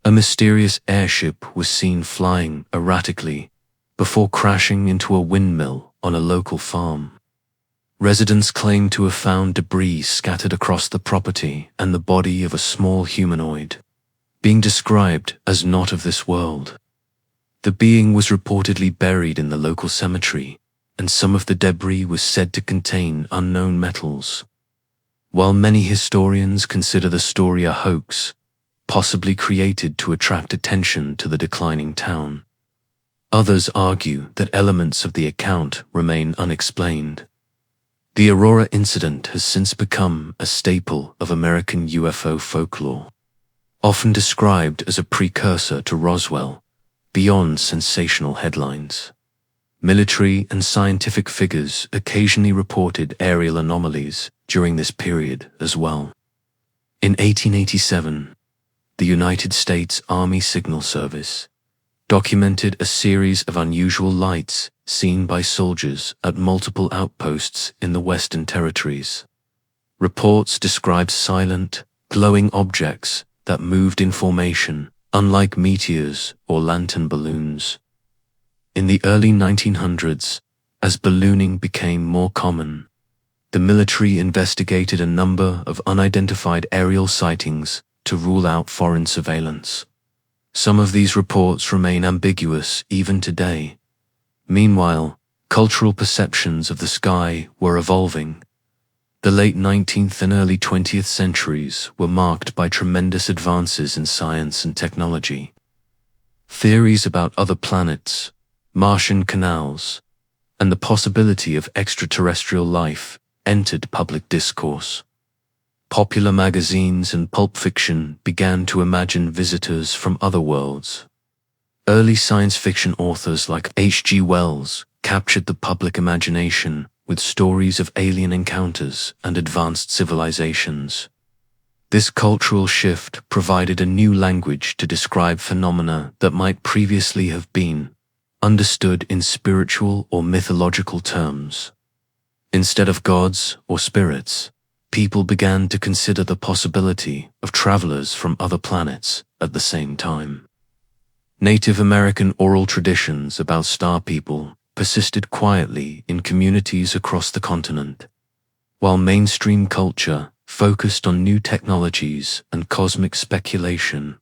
a mysterious airship was seen flying erratically before crashing into a windmill on a local farm. Residents claimed to have found debris scattered across the property and the body of a small humanoid, being described as not of this world. The being was reportedly buried in the local cemetery, and some of the debris was said to contain unknown metals. While many historians consider the story a hoax, possibly created to attract attention to the declining town, others argue that elements of the account remain unexplained. The Aurora incident has since become a staple of American UFO folklore, often described as a precursor to Roswell, beyond sensational headlines. Military and scientific figures occasionally reported aerial anomalies during this period as well. In 1887, the United States Army Signal Service documented a series of unusual lights seen by soldiers at multiple outposts in the Western Territories. Reports described silent, glowing objects that moved in formation, unlike meteors or lantern balloons. In the early 1900s, as ballooning became more common, the military investigated a number of unidentified aerial sightings to rule out foreign surveillance. Some of these reports remain ambiguous even today. Meanwhile, cultural perceptions of the sky were evolving. The late 19th and early 20th centuries were marked by tremendous advances in science and technology. Theories about other planets, Martian canals, and the possibility of extraterrestrial life entered public discourse. Popular magazines and pulp fiction began to imagine visitors from other worlds. Early science fiction authors like H.G. Wells captured the public imagination with stories of alien encounters and advanced civilizations. This cultural shift provided a new language to describe phenomena that might previously have been understood in spiritual or mythological terms. Instead of gods or spirits, people began to consider the possibility of travelers from other planets at the same time. Native American oral traditions about star people persisted quietly in communities across the continent, while mainstream culture focused on new technologies and cosmic speculation.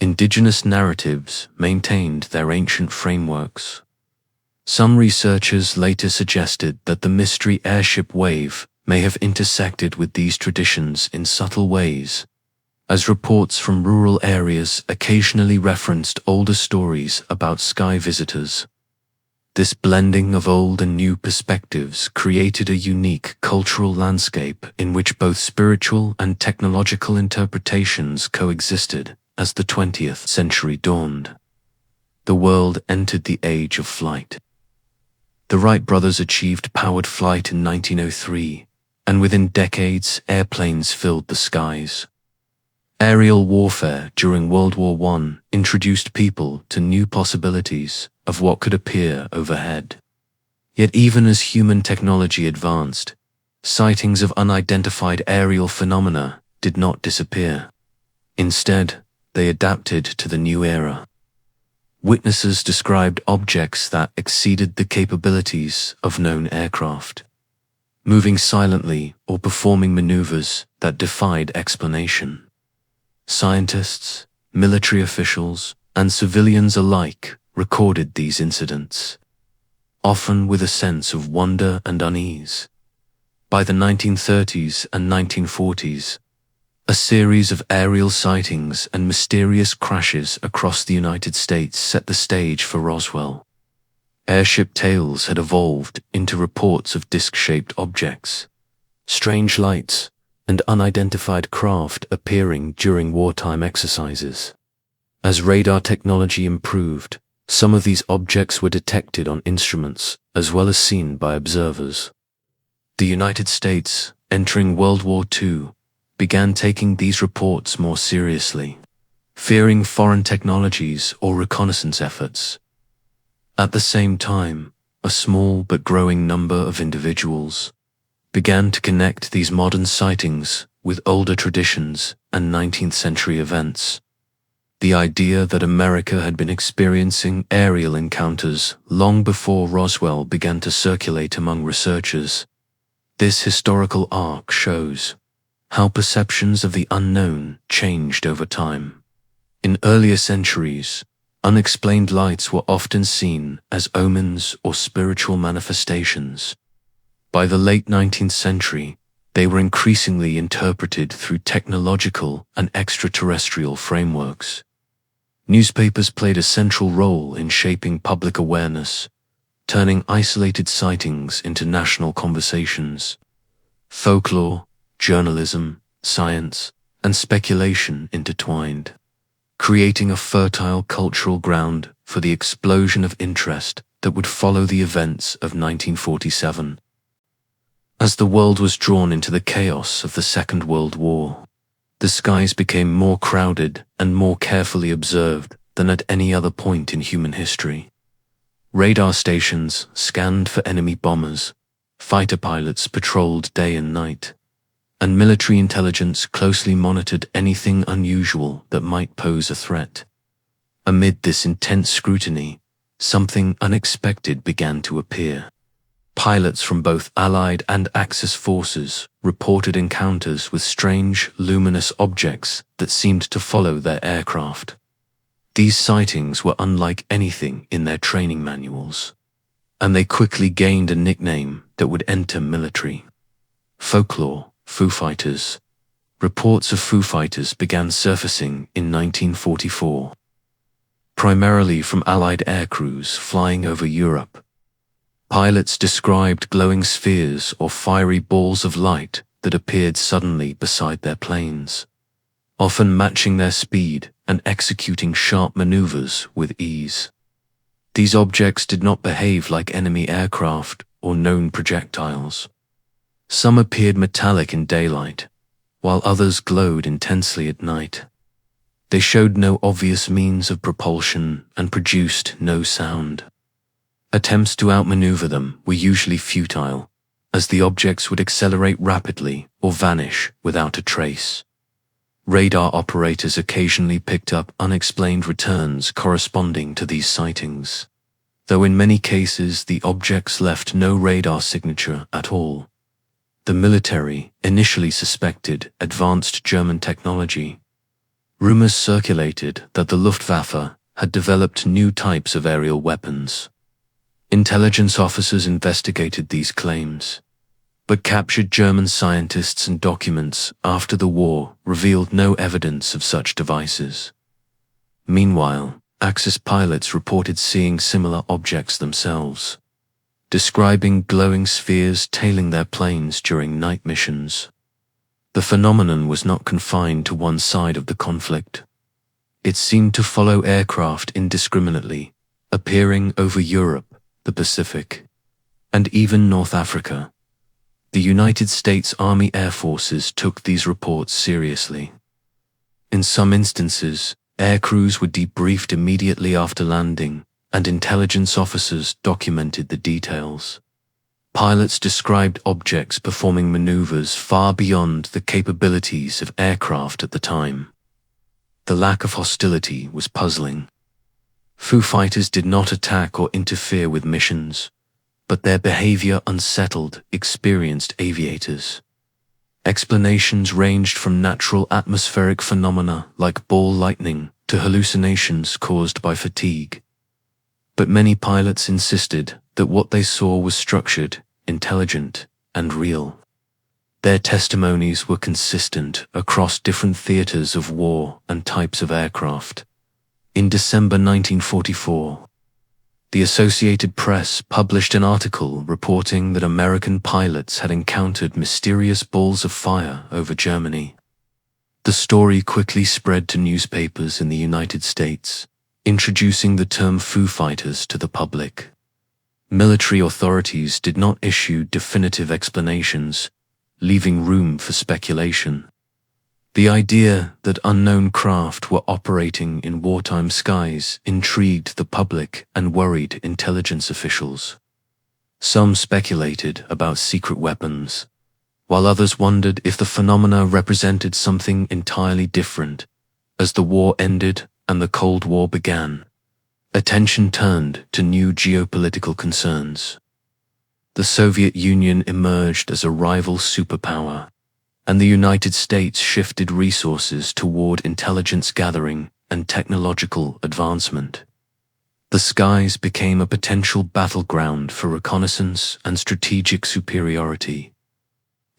Indigenous narratives maintained their ancient frameworks. Some researchers later suggested that the mystery airship wave may have intersected with these traditions in subtle ways, as reports from rural areas occasionally referenced older stories about sky visitors. This blending of old and new perspectives created a unique cultural landscape in which both spiritual and technological interpretations coexisted. As the 20th century dawned, the world entered the age of flight. The Wright brothers achieved powered flight in 1903, and within decades, airplanes filled the skies. Aerial warfare during World War I introduced people to new possibilities of what could appear overhead. Yet even as human technology advanced, sightings of unidentified aerial phenomena did not disappear. Instead, they adapted to the new era. Witnesses described objects that exceeded the capabilities of known aircraft, moving silently or performing maneuvers that defied explanation. Scientists, military officials, and civilians alike recorded these incidents, often with a sense of wonder and unease. By the 1930s and 1940s, a series of aerial sightings and mysterious crashes across the United States set the stage for Roswell. Airship tales had evolved into reports of disc-shaped objects, strange lights, and unidentified craft appearing during wartime exercises. As radar technology improved, some of these objects were detected on instruments as well as seen by observers. The United States, entering World War II, began taking these reports more seriously, fearing foreign technologies or reconnaissance efforts. At the same time, a small but growing number of individuals began to connect these modern sightings with older traditions and 19th century events. The idea that America had been experiencing aerial encounters long before Roswell began to circulate among researchers. This historical arc shows how perceptions of the unknown changed over time. In earlier centuries, unexplained lights were often seen as omens or spiritual manifestations. By the late 19th century, they were increasingly interpreted through technological and extraterrestrial frameworks. Newspapers played a central role in shaping public awareness, turning isolated sightings into national conversations. Folklore, journalism, science, and speculation intertwined, creating a fertile cultural ground for the explosion of interest that would follow the events of 1947. As the world was drawn into the chaos of the Second World War, the skies became more crowded and more carefully observed than at any other point in human history. Radar stations scanned for enemy bombers, fighter pilots patrolled day and night, and military intelligence closely monitored anything unusual that might pose a threat. Amid this intense scrutiny, something unexpected began to appear. Pilots from both Allied and Axis forces reported encounters with strange, luminous objects that seemed to follow their aircraft. These sightings were unlike anything in their training manuals, and they quickly gained a nickname that would enter military. Folklore, Foo Fighters. Reports of Foo Fighters began surfacing in 1944, primarily from Allied aircrews flying over Europe. Pilots described glowing spheres or fiery balls of light that appeared suddenly beside their planes, often matching their speed and executing sharp maneuvers with ease. These objects did not behave like enemy aircraft or known projectiles. Some appeared metallic in daylight, while others glowed intensely at night. They showed no obvious means of propulsion and produced no sound. Attempts to outmaneuver them were usually futile, as the objects would accelerate rapidly or vanish without a trace. Radar operators occasionally picked up unexplained returns corresponding to these sightings, though in many cases the objects left no radar signature at all. The military initially suspected advanced German technology. Rumors circulated that the Luftwaffe had developed new types of aerial weapons. Intelligence officers investigated these claims, but captured German scientists and documents after the war revealed no evidence of such devices. Meanwhile, Axis pilots reported seeing similar objects themselves, describing glowing spheres tailing their planes during night missions. The phenomenon was not confined to one side of the conflict. It seemed to follow aircraft indiscriminately, appearing over Europe, the Pacific, and even North Africa. The United States Army Air Forces took these reports seriously. In some instances, aircrews were debriefed immediately after landing, and intelligence officers documented the details. Pilots described objects performing maneuvers far beyond the capabilities of aircraft at the time. The lack of hostility was puzzling. Foo Fighters did not attack or interfere with missions, but their behavior unsettled experienced aviators. Explanations ranged from natural atmospheric phenomena like ball lightning to hallucinations caused by fatigue. But many pilots insisted that what they saw was structured, intelligent, and real. Their testimonies were consistent across different theaters of war and types of aircraft. In December 1944, The Associated Press published an article reporting that American pilots had encountered mysterious balls of fire over Germany. The story quickly spread to newspapers in the United States, introducing the term Foo Fighters to the public. Military authorities did not issue definitive explanations, leaving room for speculation. The idea that unknown craft were operating in wartime skies intrigued the public and worried intelligence officials. Some speculated about secret weapons, while others wondered if the phenomena represented something entirely different. As the war ended and the Cold War began, attention turned to new geopolitical concerns. The Soviet Union emerged as a rival superpower, and the United States shifted resources toward intelligence gathering and technological advancement. The skies became a potential battleground for reconnaissance and strategic superiority.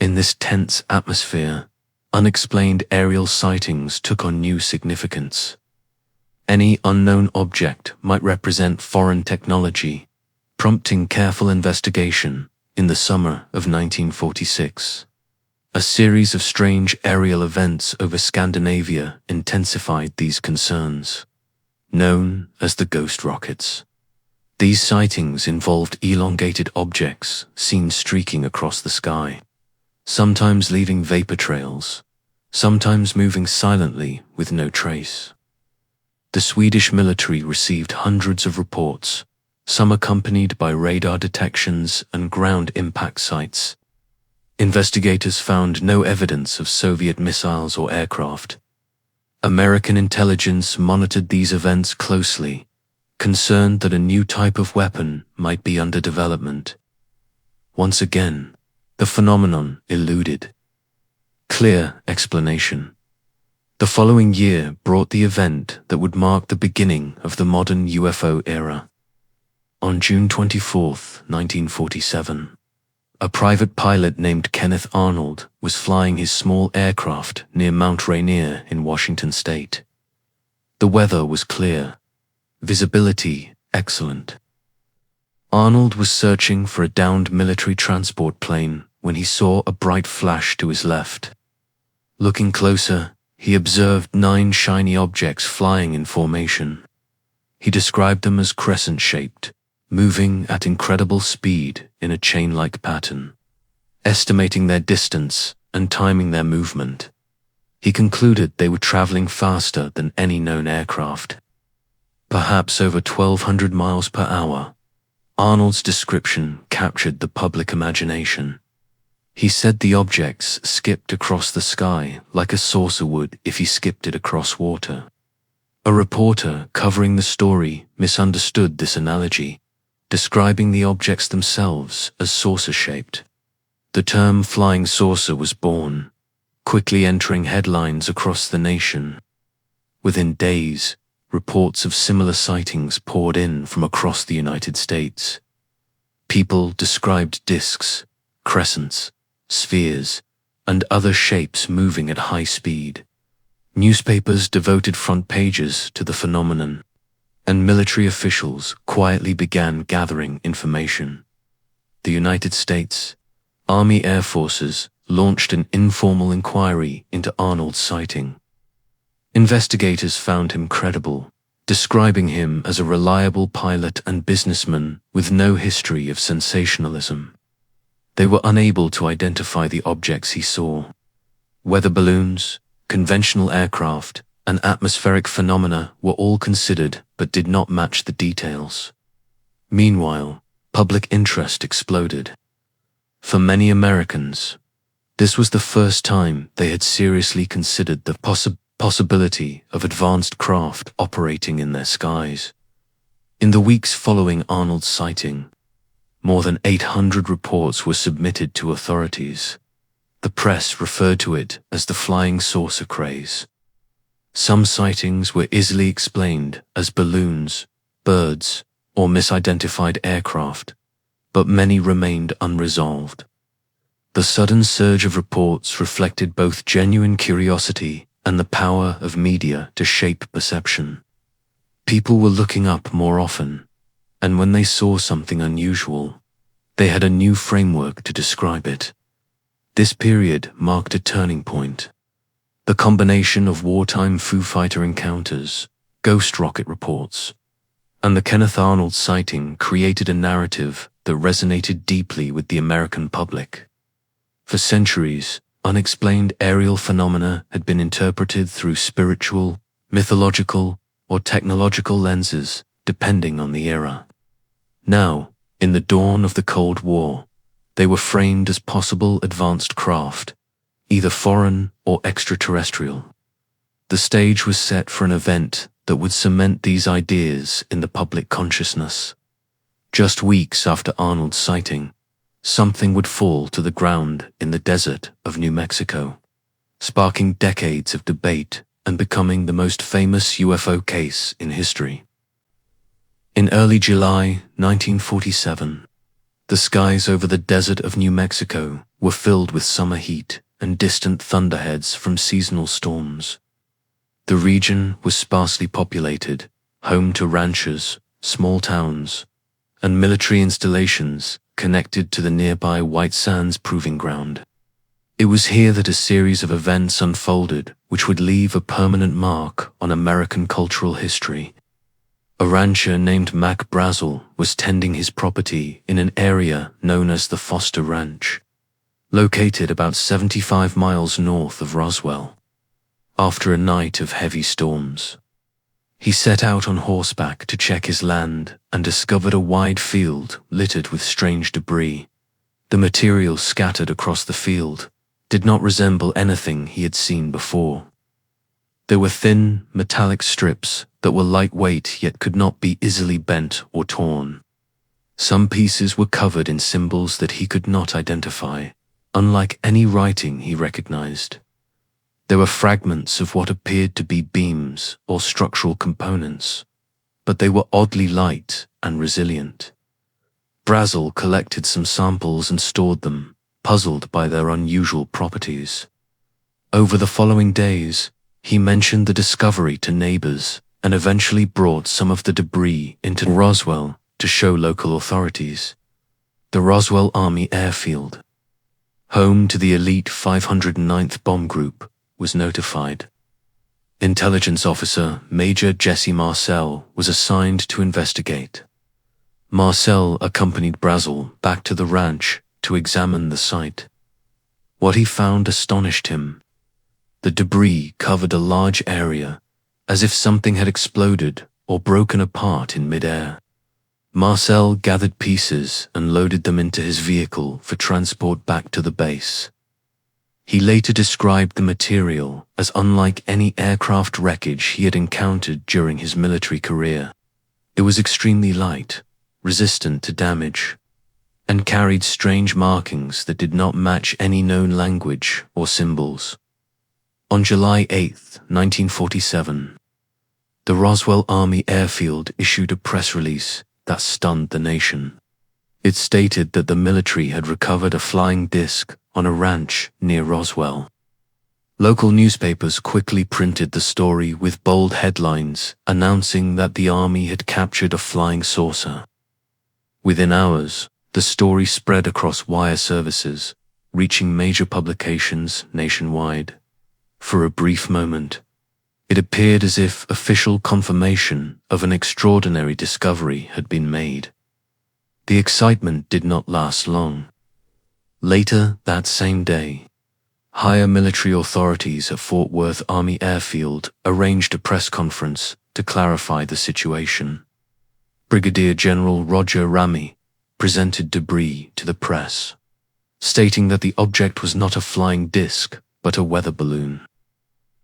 In this tense atmosphere, unexplained aerial sightings took on new significance. Any unknown object might represent foreign technology, prompting careful investigation. In the summer of 1946, a series of strange aerial events over Scandinavia intensified these concerns, known as the ghost rockets. These sightings involved elongated objects seen streaking across the sky, sometimes leaving vapor trails, sometimes moving silently with no trace. The Swedish military received hundreds of reports, some accompanied by radar detections and ground impact sites. Investigators found no evidence of Soviet missiles or aircraft. American intelligence monitored these events closely, concerned that a new type of weapon might be under development. Once again, the phenomenon eluded clear explanation. The following year brought the event that would mark the beginning of the modern UFO era. On June 24, 1947, a private pilot named Kenneth Arnold was flying his small aircraft near Mount Rainier in Washington state. The weather was clear, visibility excellent. Arnold was searching for a downed military transport plane when he saw a bright flash to his left. Looking closer, he observed 9 shiny objects flying in formation. He described them as crescent-shaped, moving at incredible speed in a chain-like pattern. Estimating their distance and timing their movement, he concluded they were traveling faster than any known aircraft, perhaps over 1,200 miles per hour. Arnold's description captured the public imagination. He said the objects skipped across the sky like a saucer would if he skipped it across water. A reporter covering the story misunderstood this analogy, describing the objects themselves as saucer-shaped. The term flying saucer was born, quickly entering headlines across the nation. Within days, reports of similar sightings poured in from across the United States. People described discs, crescents, spheres, and other shapes moving at high speed. Newspapers devoted front pages to the phenomenon, and military officials quietly began gathering information. The United States Army Air Forces launched an informal inquiry into Arnold's sighting. Investigators found him credible, describing him as a reliable pilot and businessman with no history of sensationalism. They were unable to identify the objects he saw. Weather balloons, conventional aircraft, and atmospheric phenomena were all considered but did not match the details. Meanwhile, public interest exploded. For many Americans, this was the first time they had seriously considered the possibility of advanced craft operating in their skies. In the weeks following Arnold's sighting, more than 800 reports were submitted to authorities. The press referred to it as the flying saucer craze. Some sightings were easily explained as balloons, birds, or misidentified aircraft, but many remained unresolved. The sudden surge of reports reflected both genuine curiosity and the power of media to shape perception. People were looking up more often, and when they saw something unusual, they had a new framework to describe it. This period marked a turning point. The combination of wartime Foo Fighter encounters, ghost rocket reports, and the Kenneth Arnold sighting created a narrative that resonated deeply with the American public. For centuries, unexplained aerial phenomena had been interpreted through spiritual, mythological, or technological lenses, depending on the era. Now, in the dawn of the Cold War, they were framed as possible advanced craft, either foreign or extraterrestrial. The stage was set for an event that would cement these ideas in the public consciousness. Just weeks after Arnold's sighting, something would fall to the ground in the desert of New Mexico, sparking decades of debate and becoming the most famous UFO case in history. In early July 1947, the skies over the desert of New Mexico were filled with summer heat and distant thunderheads from seasonal storms. The region was sparsely populated, home to ranches, small towns, and military installations connected to the nearby White Sands Proving Ground. It was here that a series of events unfolded which would leave a permanent mark on American cultural history. A rancher named Mac Brazel was tending his property in an area known as the Foster Ranch, located about 75 miles north of Roswell. After a night of heavy storms, he set out on horseback to check his land and discovered a wide field littered with strange debris. The material scattered across the field did not resemble anything he had seen before. There were thin, metallic strips that were lightweight yet could not be easily bent or torn. Some pieces were covered in symbols that he could not identify, unlike any writing he recognized. There were fragments of what appeared to be beams or structural components, but they were oddly light and resilient. Brazel collected some samples and stored them, puzzled by their unusual properties. Over the following days, he mentioned the discovery to neighbors and eventually brought some of the debris into Roswell to show local authorities. The Roswell Army Airfield, home to the elite 509th Bomb Group, was notified. Intelligence officer Major Jesse Marcel was assigned to investigate. Marcel accompanied Brazel back to the ranch to examine the site. What he found astonished him. The debris covered a large area, as if something had exploded or broken apart in midair. Marcel gathered pieces and loaded them into his vehicle for transport back to the base. He later described the material as unlike any aircraft wreckage he had encountered during his military career. It was extremely light, resistant to damage, and carried strange markings that did not match any known language or symbols. On July 8, 1947, the Roswell Army Airfield issued a press release that stunned the nation. It stated that the military had recovered a flying disc on a ranch near Roswell. Local newspapers quickly printed the story with bold headlines announcing that the Army had captured a flying saucer. Within hours, the story spread across wire services, reaching major publications nationwide. For a brief moment, it appeared as if official confirmation of an extraordinary discovery had been made. The excitement did not last long. Later that same day, higher military authorities at Fort Worth Army Airfield arranged a press conference to clarify the situation. Brigadier General Roger Ramey presented debris to the press, stating that the object was not a flying disc but a weather balloon.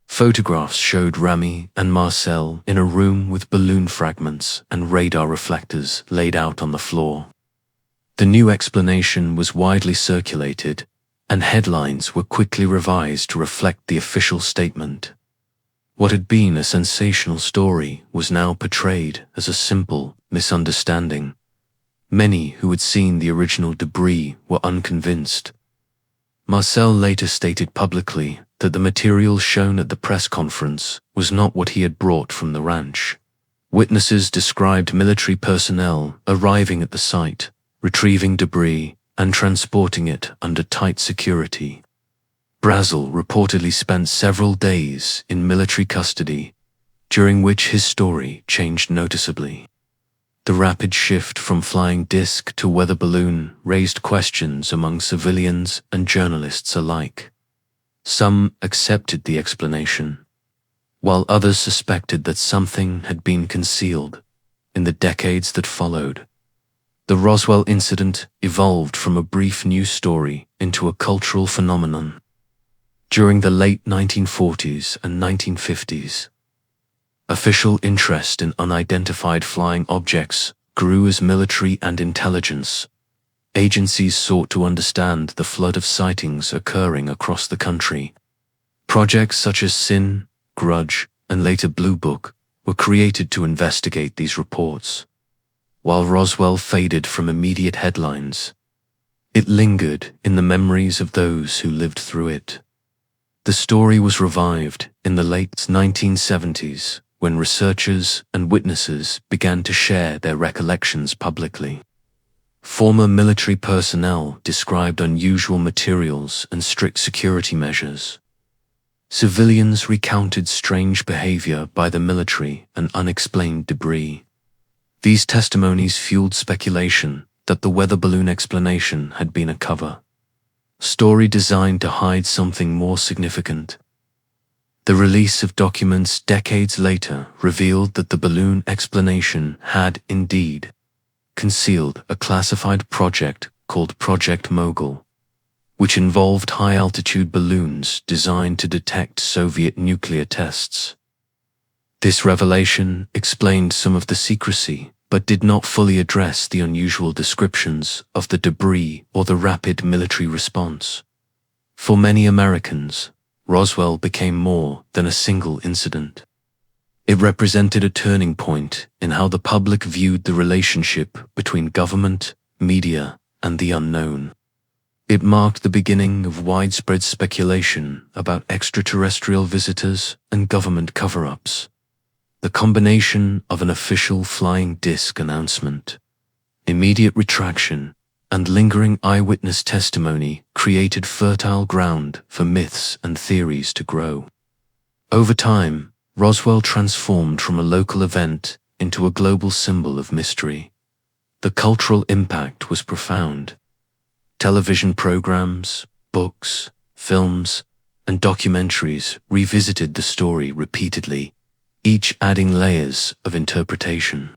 Photographs showed Ramey and Marcel in a room with balloon fragments and radar reflectors laid out on the floor. The new explanation was widely circulated, and headlines were quickly revised to reflect the official statement. What had been a sensational story was now portrayed as a simple misunderstanding. Many who had seen the original debris were unconvinced. Marcel later stated publicly that the material shown at the press conference was not what he had brought from the ranch. Witnesses described military personnel arriving at the site, retrieving debris, and transporting it under tight security. Brazel reportedly spent several days in military custody, during which his story changed noticeably. The rapid shift from flying disc to weather balloon raised questions among civilians and journalists alike. Some accepted the explanation, while others suspected that something had been concealed. In the decades that followed, the Roswell incident evolved from a brief news story into a cultural phenomenon. During the late 1940s and 1950s, official interest in unidentified flying objects grew as military and intelligence agencies sought to understand the flood of sightings occurring across the country. Projects such as SIN, Grudge, and later Blue Book were created to investigate these reports. While Roswell faded from immediate headlines, it lingered in the memories of those who lived through it. The story was revived in the late 1970s when researchers and witnesses began to share their recollections publicly. Former military personnel described unusual materials and strict security measures. Civilians recounted strange behavior by the military and unexplained debris. These testimonies fueled speculation that the weather balloon explanation had been a cover story designed to hide something more significant. The release of documents decades later revealed that the balloon explanation had, indeed, concealed a classified project called Project Mogul, which involved high-altitude balloons designed to detect Soviet nuclear tests. This revelation explained some of the secrecy, but did not fully address the unusual descriptions of the debris or the rapid military response. For many Americans, Roswell became more than a single incident. It represented a turning point in how the public viewed the relationship between government, media, and the unknown. It marked the beginning of widespread speculation about extraterrestrial visitors and government cover-ups. The combination of an official flying disc announcement, immediate retraction, and lingering eyewitness testimony created fertile ground for myths and theories to grow. Over time, Roswell transformed from a local event into a global symbol of mystery. The cultural impact was profound. Television programs, books, films, and documentaries revisited the story repeatedly, each adding layers of interpretation.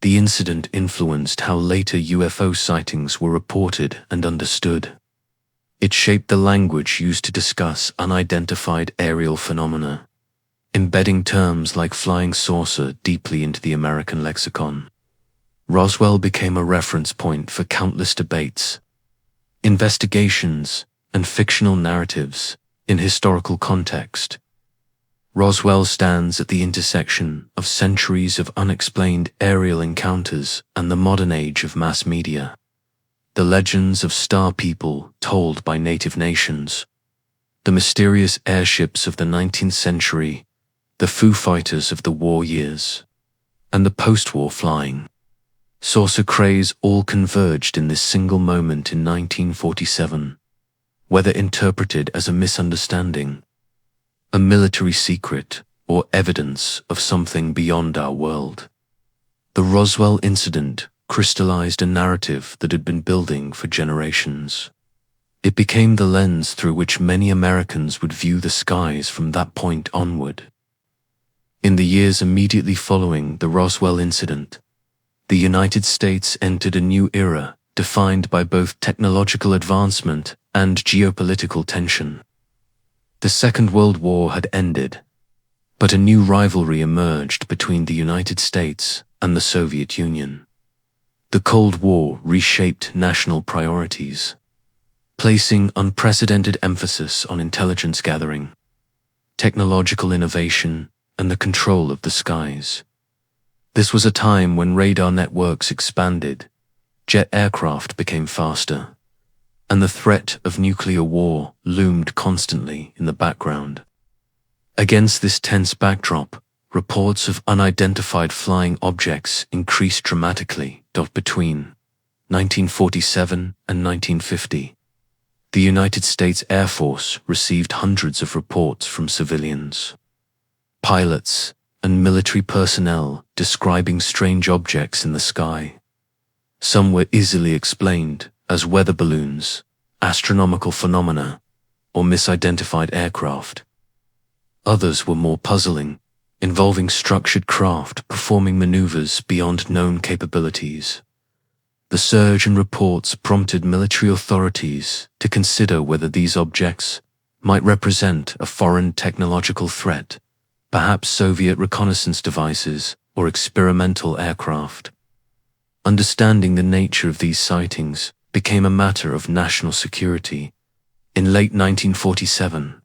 The incident influenced how later UFO sightings were reported and understood. It shaped the language used to discuss unidentified aerial phenomena, embedding terms like flying saucer deeply into the American lexicon. Roswell became a reference point for countless debates, investigations, and fictional narratives in historical context. Roswell stands at the intersection of centuries of unexplained aerial encounters and the modern age of mass media. The legends of star people told by native nations, the mysterious airships of the 19th century, the Foo Fighters of the war years, and the post-war flying saucer craze all converged in this single moment in 1947, whether interpreted as a misunderstanding, a military secret, or evidence of something beyond our world. The Roswell incident crystallized a narrative that had been building for generations. It became the lens through which many Americans would view the skies from that point onward. In the years immediately following the Roswell incident, the United States entered a new era defined by both technological advancement and geopolitical tension. The Second World War had ended, but a new rivalry emerged between the United States and the Soviet Union. The Cold War reshaped national priorities, placing unprecedented emphasis on intelligence gathering, technological innovation, and the control of the skies. This was a time when radar networks expanded, jet aircraft became faster, and the threat of nuclear war loomed constantly in the background. Against this tense backdrop, reports of unidentified flying objects increased dramatically. Between 1947 and 1950, the United States Air Force received hundreds of reports from civilians, pilots, and military personnel describing strange objects in the sky. Some were easily explained as weather balloons, astronomical phenomena, or misidentified aircraft. Others were more puzzling, involving structured craft performing maneuvers beyond known capabilities. The surge in reports prompted military authorities to consider whether these objects might represent a foreign technological threat, perhaps Soviet reconnaissance devices or experimental aircraft. Understanding the nature of these sightings became a matter of national security. In late 1947,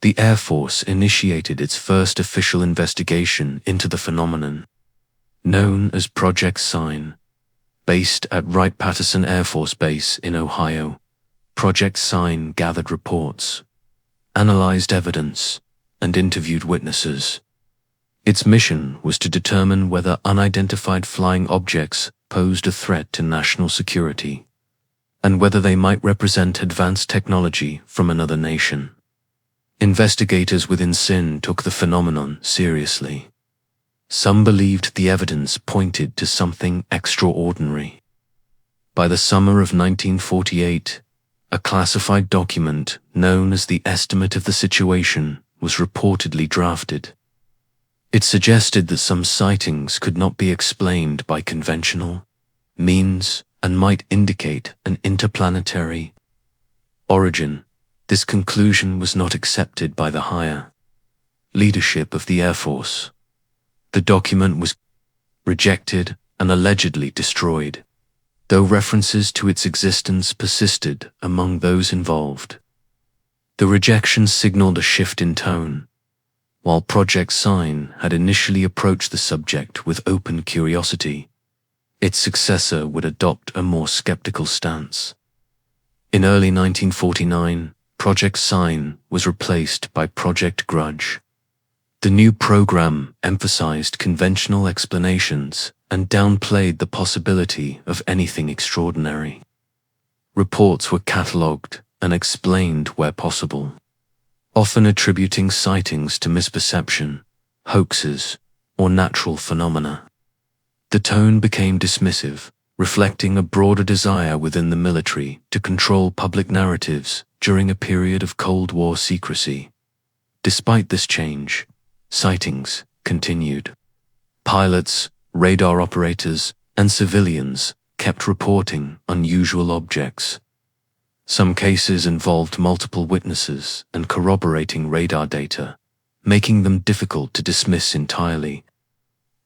the Air Force initiated its first official investigation into the phenomenon, known as Project Sign. Based at Wright-Patterson Air Force Base in Ohio, Project Sign gathered reports, analyzed evidence, and interviewed witnesses. Its mission was to determine whether unidentified flying objects posed a threat to national security, and whether they might represent advanced technology from another nation. Investigators within SIN took the phenomenon seriously. Some believed the evidence pointed to something extraordinary. By the summer of 1948, a classified document known as the Estimate of the Situation was reportedly drafted. It suggested that some sightings could not be explained by conventional means and might indicate an interplanetary origin. This conclusion was not accepted by the higher leadership of the Air Force. The document was rejected and allegedly destroyed, though references to its existence persisted among those involved. The rejection signaled a shift in tone. While Project Sign had initially approached the subject with open curiosity, its successor would adopt a more skeptical stance. In early 1949, Project Sign was replaced by Project Grudge. The new program emphasized conventional explanations and downplayed the possibility of anything extraordinary. Reports were catalogued and explained where possible, often attributing sightings to misperception, hoaxes, or natural phenomena. The tone became dismissive, reflecting a broader desire within the military to control public narratives during a period of Cold War secrecy. Despite this change, sightings continued. Pilots, radar operators, and civilians kept reporting unusual objects. Some cases involved multiple witnesses and corroborating radar data, making them difficult to dismiss entirely.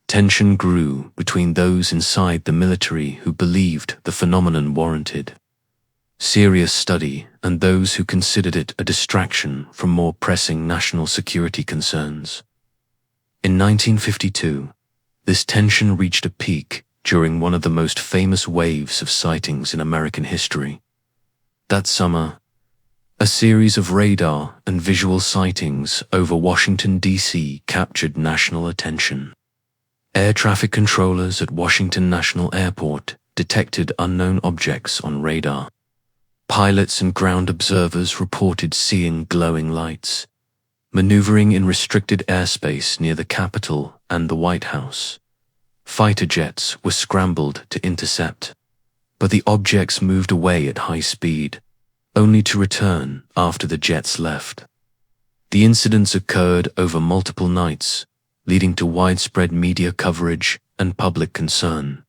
Tension grew between those inside the military who believed the phenomenon warranted serious study and those who considered it a distraction from more pressing national security concerns. In 1952, this tension reached a peak during one of the most famous waves of sightings in American history. That summer, a series of radar and visual sightings over Washington, D.C. captured national attention. Air traffic controllers at Washington National Airport detected unknown objects on radar. Pilots and ground observers reported seeing glowing lights, maneuvering in restricted airspace near the Capitol and the White House. Fighter jets were scrambled to intercept, but the objects moved away at high speed, only to return after the jets left. The incidents occurred over multiple nights, leading to widespread media coverage and public concern.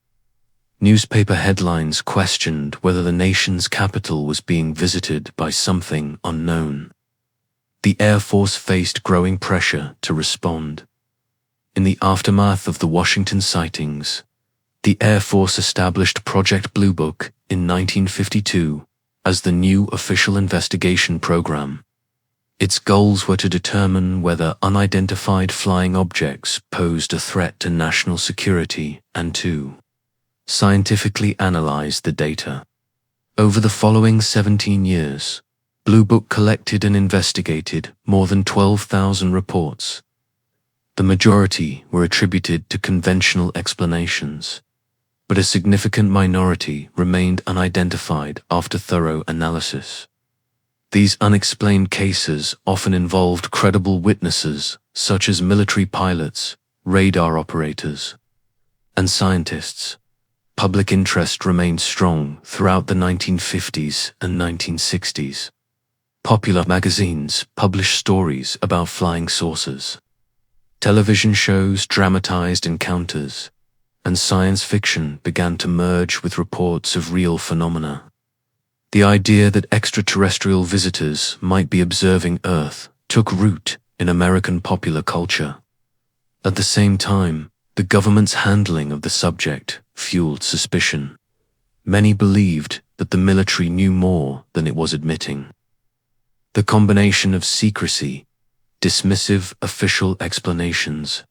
Newspaper headlines questioned whether the nation's capital was being visited by something unknown. The Air Force faced growing pressure to respond. In the aftermath of the Washington sightings, the Air Force established Project Blue Book in 1952 as the new official investigation program. Its goals were to determine whether unidentified flying objects posed a threat to national security and to scientifically analyze the data. Over the following 17 years, Blue Book collected and investigated more than 12,000 reports. The majority were attributed to conventional explanations, but a significant minority remained unidentified after thorough analysis. These unexplained cases often involved credible witnesses such as military pilots, radar operators, and scientists. Public interest remained strong throughout the 1950s and 1960s. Popular magazines published stories about flying saucers. Television shows dramatized encounters, and science fiction began to merge with reports of real phenomena. The idea that extraterrestrial visitors might be observing Earth took root in American popular culture. At the same time, the government's handling of the subject fueled suspicion. Many believed that the military knew more than it was admitting. The combination of secrecy, dismissive official explanations,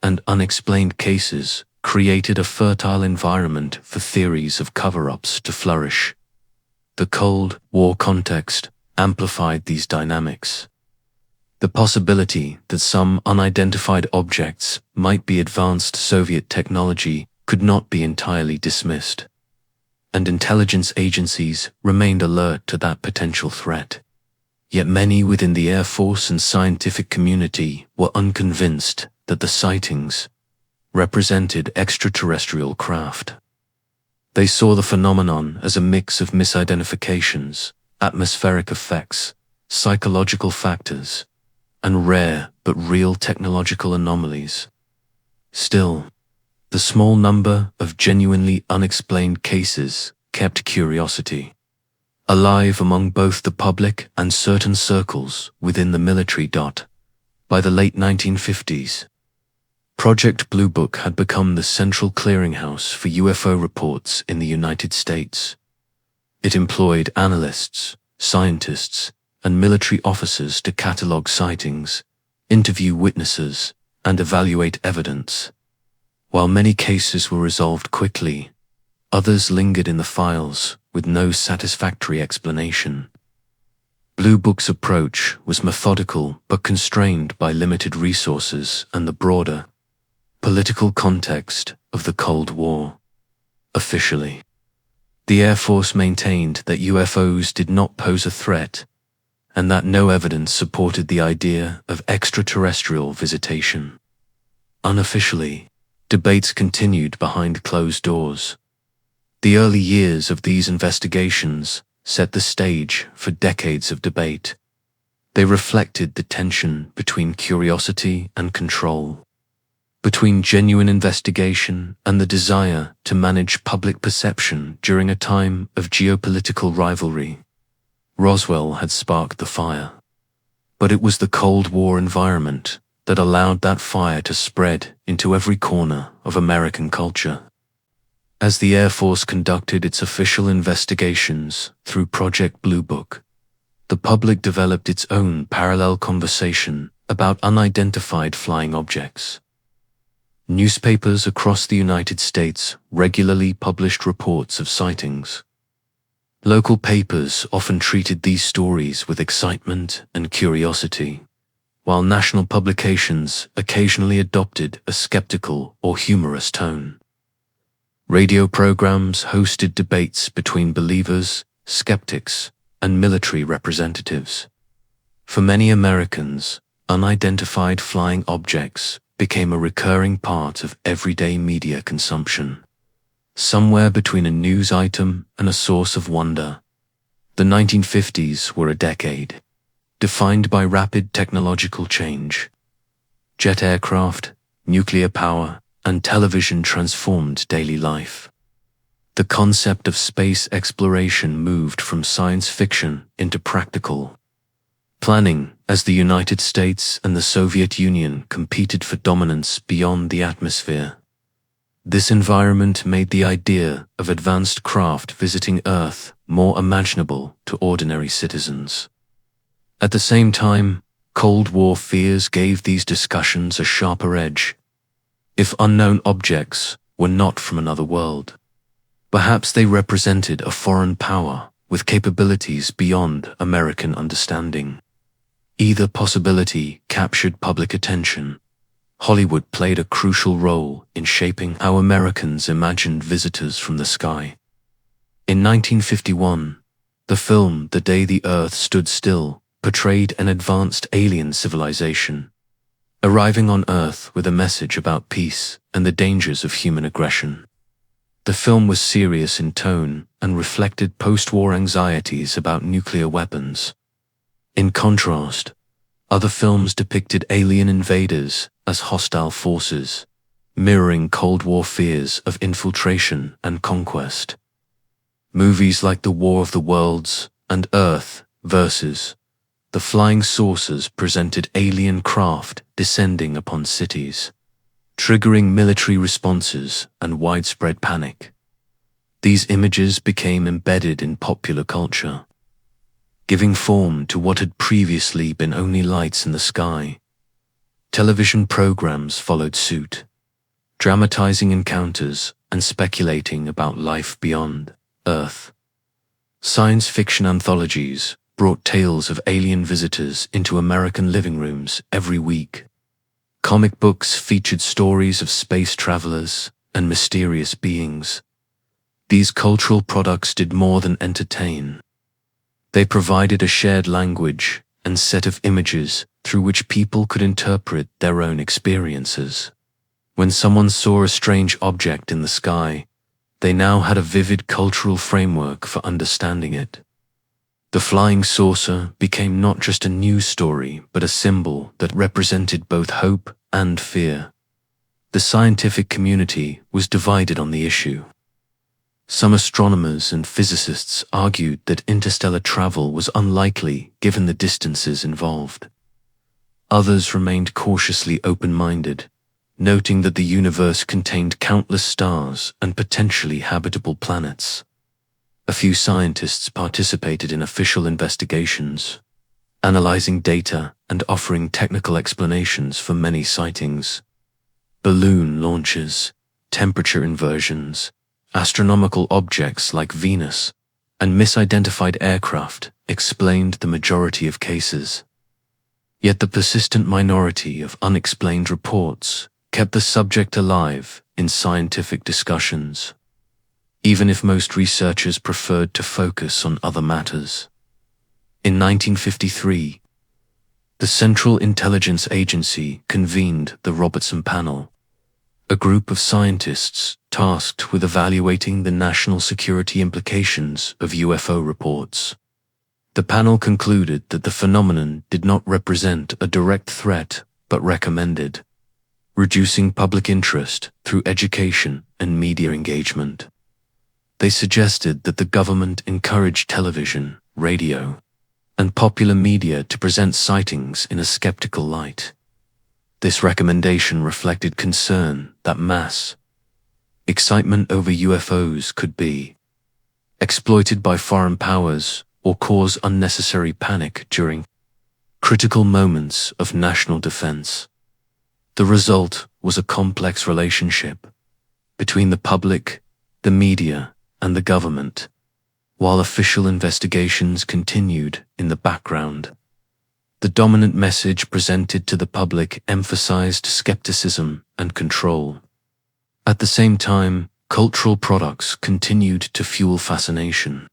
and unexplained cases created a fertile environment for theories of cover-ups to flourish. The Cold War context amplified these dynamics. The possibility that some unidentified objects might be advanced Soviet technology could not be entirely dismissed, and intelligence agencies remained alert to that potential threat. Yet many within the Air Force and scientific community were unconvinced that the sightings represented extraterrestrial craft. They saw the phenomenon as a mix of misidentifications, atmospheric effects, psychological factors, and rare but real technological anomalies. Still, the small number of genuinely unexplained cases kept curiosity alive among both the public and certain circles within the military. By the late 1950s, Project Blue Book had become the central clearinghouse for UFO reports in the United States. It employed analysts, scientists, and military officers to catalog sightings, interview witnesses, and evaluate evidence. While many cases were resolved quickly, others lingered in the files with no satisfactory explanation. Blue Book's approach was methodical but constrained by limited resources and the broader political context of the Cold War. Officially, the Air Force maintained that UFOs did not pose a threat and that no evidence supported the idea of extraterrestrial visitation. Unofficially, debates continued behind closed doors. The early years of these investigations set the stage for decades of debate. They reflected the tension between curiosity and control, between genuine investigation and the desire to manage public perception during a time of geopolitical rivalry. Roswell had sparked the fire, but it was the Cold War environment that allowed that fire to spread into every corner of American culture. As the Air Force conducted its official investigations through Project Blue Book, the public developed its own parallel conversation about unidentified flying objects. Newspapers across the United States regularly published reports of sightings. Local papers often treated these stories with excitement and curiosity, while national publications occasionally adopted a skeptical or humorous tone. Radio programs hosted debates between believers, skeptics, and military representatives. For many Americans, unidentified flying objects became a recurring part of everyday media consumption, somewhere between a news item and a source of wonder. The 1950s were a decade defined by rapid technological change. Jet aircraft, nuclear power, and television transformed daily life. The concept of space exploration moved from science fiction into practical planning as the United States and the Soviet Union competed for dominance beyond the atmosphere. This environment made the idea of advanced craft visiting Earth more imaginable to ordinary citizens. At the same time, Cold War fears gave these discussions a sharper edge. If unknown objects were not from another world, perhaps they represented a foreign power with capabilities beyond American understanding. Either possibility captured public attention, Hollywood played a crucial role in shaping how Americans imagined visitors from the sky. In 1951, the film The Day the Earth Stood Still portrayed an advanced alien civilization, arriving on Earth with a message about peace and the dangers of human aggression. The film was serious in tone and reflected post-war anxieties about nuclear weapons. In contrast, other films depicted alien invaders as hostile forces, mirroring Cold War fears of infiltration and conquest. Movies like The War of the Worlds and Earth vs. The Flying Saucers presented alien craft descending upon cities, triggering military responses and widespread panic. These images became embedded in popular culture, giving form to what had previously been only lights in the sky. Television programs followed suit, dramatizing encounters and speculating about life beyond Earth. Science fiction anthologies brought tales of alien visitors into American living rooms every week. Comic books featured stories of space travelers and mysterious beings. These cultural products did more than entertain. They provided a shared language and set of images through which people could interpret their own experiences. When someone saw a strange object in the sky, they now had a vivid cultural framework for understanding it. The flying saucer became not just a news story, but a symbol that represented both hope and fear. The scientific community was divided on the issue. Some astronomers and physicists argued that interstellar travel was unlikely given the distances involved. Others remained cautiously open-minded, noting that the universe contained countless stars and potentially habitable planets. A few scientists participated in official investigations, analyzing data and offering technical explanations for many sightings. Balloon launches, temperature inversions, astronomical objects like Venus, and misidentified aircraft explained the majority of cases. Yet the persistent minority of unexplained reports kept the subject alive in scientific discussions, even if most researchers preferred to focus on other matters. In 1953, the Central Intelligence Agency convened the Robertson Panel, a group of scientists tasked with evaluating the national security implications of UFO reports. The panel concluded that the phenomenon did not represent a direct threat but recommended reducing public interest through education and media engagement. They suggested that the government encourage television, radio, and popular media to present sightings in a skeptical light. This recommendation reflected concern that mass excitement over UFOs could be exploited by foreign powers or cause unnecessary panic during critical moments of national defense. The result was a complex relationship between the public, the media, and the government, while official investigations continued in the background. The dominant message presented to the public emphasized skepticism and control. At the same time, cultural products continued to fuel fascination.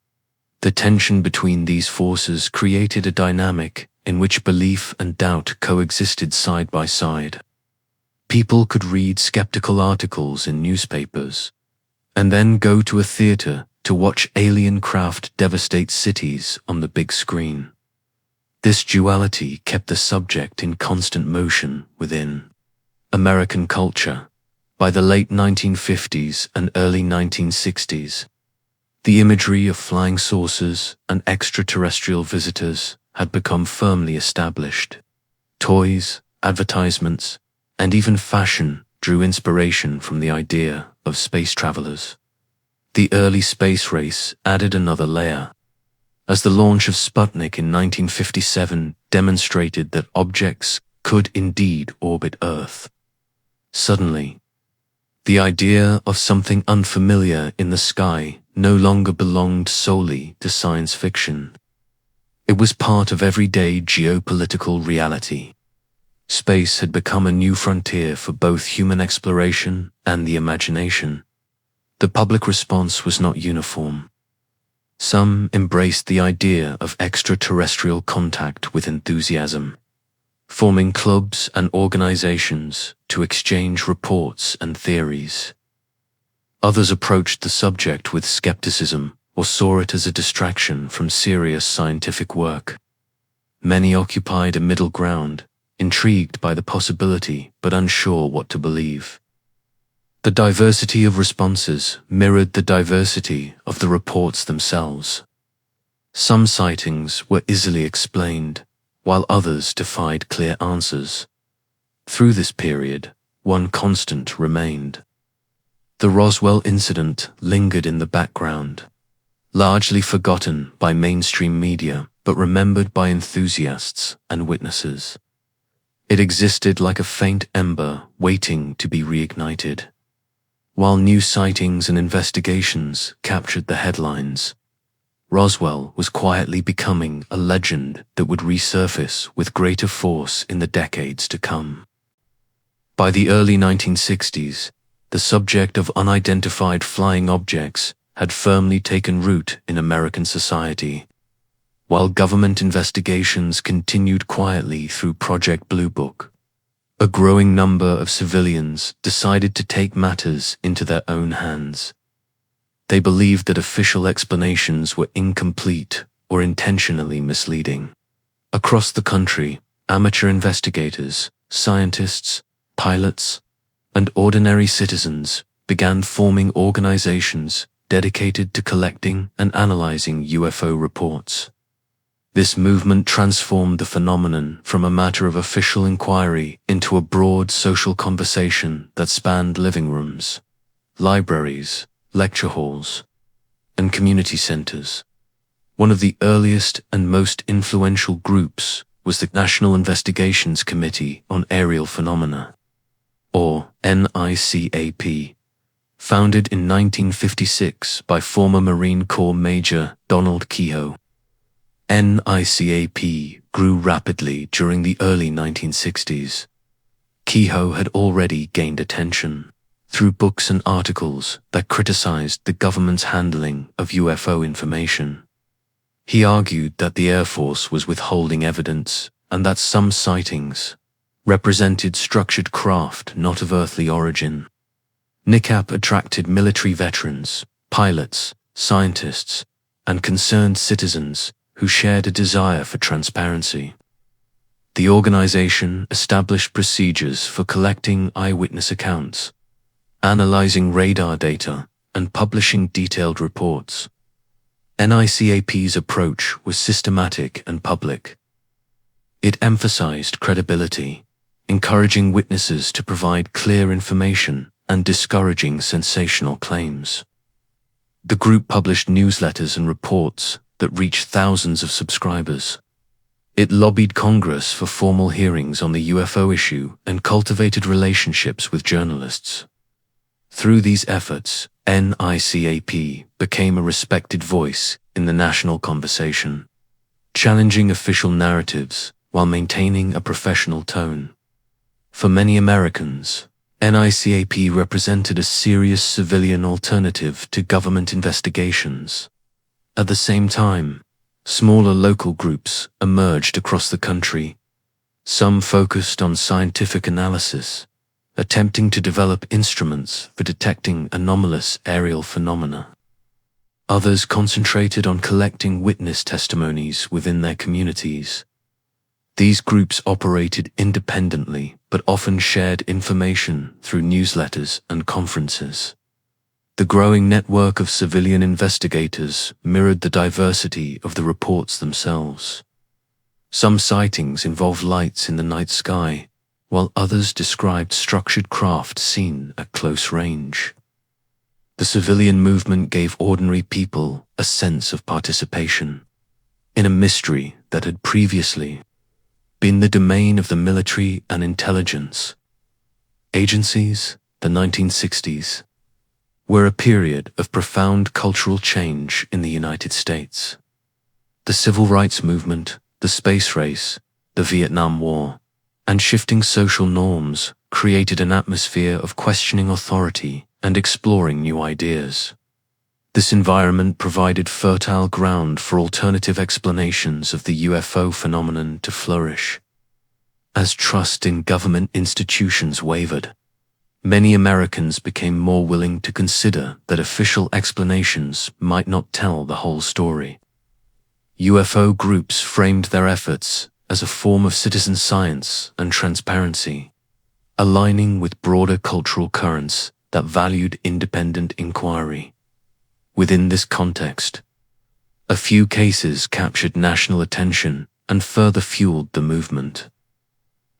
The tension between these forces created a dynamic in which belief and doubt coexisted side by side. People could read skeptical articles in newspapers and then go to a theater to watch alien craft devastate cities on the big screen. This duality kept the subject in constant motion within American culture. By the late 1950s and early 1960s, the imagery of flying saucers and extraterrestrial visitors had become firmly established. Toys, advertisements, and even fashion drew inspiration from the idea of space travelers. The early space race added another layer, as the launch of Sputnik in 1957 demonstrated that objects could indeed orbit Earth. Suddenly, the idea of something unfamiliar in the sky no longer belonged solely to science fiction. It was part of everyday geopolitical reality. Space had become a new frontier for both human exploration and the imagination. The public response was not uniform. Some embraced the idea of extraterrestrial contact with enthusiasm, forming clubs and organizations to exchange reports and theories. Others approached the subject with skepticism or saw it as a distraction from serious scientific work. Many occupied a middle ground, intrigued by the possibility but unsure what to believe. The diversity of responses mirrored the diversity of the reports themselves. Some sightings were easily explained, while others defied clear answers. Through this period, one constant remained. The Roswell incident lingered in the background, largely forgotten by mainstream media but remembered by enthusiasts and witnesses. It existed like a faint ember waiting to be reignited. While new sightings and investigations captured the headlines, Roswell was quietly becoming a legend that would resurface with greater force in the decades to come. By the early 1960s, the subject of unidentified flying objects had firmly taken root in American society, while government investigations continued quietly through Project Blue Book. A growing number of civilians decided to take matters into their own hands. They believed that official explanations were incomplete or intentionally misleading. Across the country, amateur investigators, scientists, pilots, and ordinary citizens began forming organizations dedicated to collecting and analyzing UFO reports. This movement transformed the phenomenon from a matter of official inquiry into a broad social conversation that spanned living rooms, libraries, lecture halls, and community centers. One of the earliest and most influential groups was the National Investigations Committee on Aerial Phenomena, or NICAP, founded in 1956 by former Marine Corps Major Donald Kehoe. NICAP grew rapidly during the early 1960s. Kehoe had already gained attention through books and articles that criticized the government's handling of UFO information. He argued that the Air Force was withholding evidence and that some sightings represented structured craft not of earthly origin. NICAP attracted military veterans, pilots, scientists, and concerned citizens who shared a desire for transparency. The organization established procedures for collecting eyewitness accounts, analyzing radar data, and publishing detailed reports. NICAP's approach was systematic and public. It emphasized credibility, encouraging witnesses to provide clear information and discouraging sensational claims. The group published newsletters and reports that reached thousands of subscribers. It lobbied Congress for formal hearings on the UFO issue and cultivated relationships with journalists. Through these efforts, NICAP became a respected voice in the national conversation, challenging official narratives while maintaining a professional tone. For many Americans, NICAP represented a serious civilian alternative to government investigations. At the same time, smaller local groups emerged across the country. Some focused on scientific analysis, attempting to develop instruments for detecting anomalous aerial phenomena. Others concentrated on collecting witness testimonies within their communities. These groups operated independently but often shared information through newsletters and conferences. The growing network of civilian investigators mirrored the diversity of the reports themselves. Some sightings involved lights in the night sky, while others described structured craft seen at close range. The civilian movement gave ordinary people a sense of participation in a mystery that had previously been the domain of the military and intelligence agencies. The 1960s were a period of profound cultural change in the United States. The civil rights movement, the space race, the Vietnam War, and shifting social norms created an atmosphere of questioning authority and exploring new ideas. This environment provided fertile ground for alternative explanations of the UFO phenomenon to flourish. As trust in government institutions wavered, many Americans became more willing to consider that official explanations might not tell the whole story. UFO groups framed their efforts as a form of citizen science and transparency, aligning with broader cultural currents that valued independent inquiry. Within this context, a few cases captured national attention and further fueled the movement.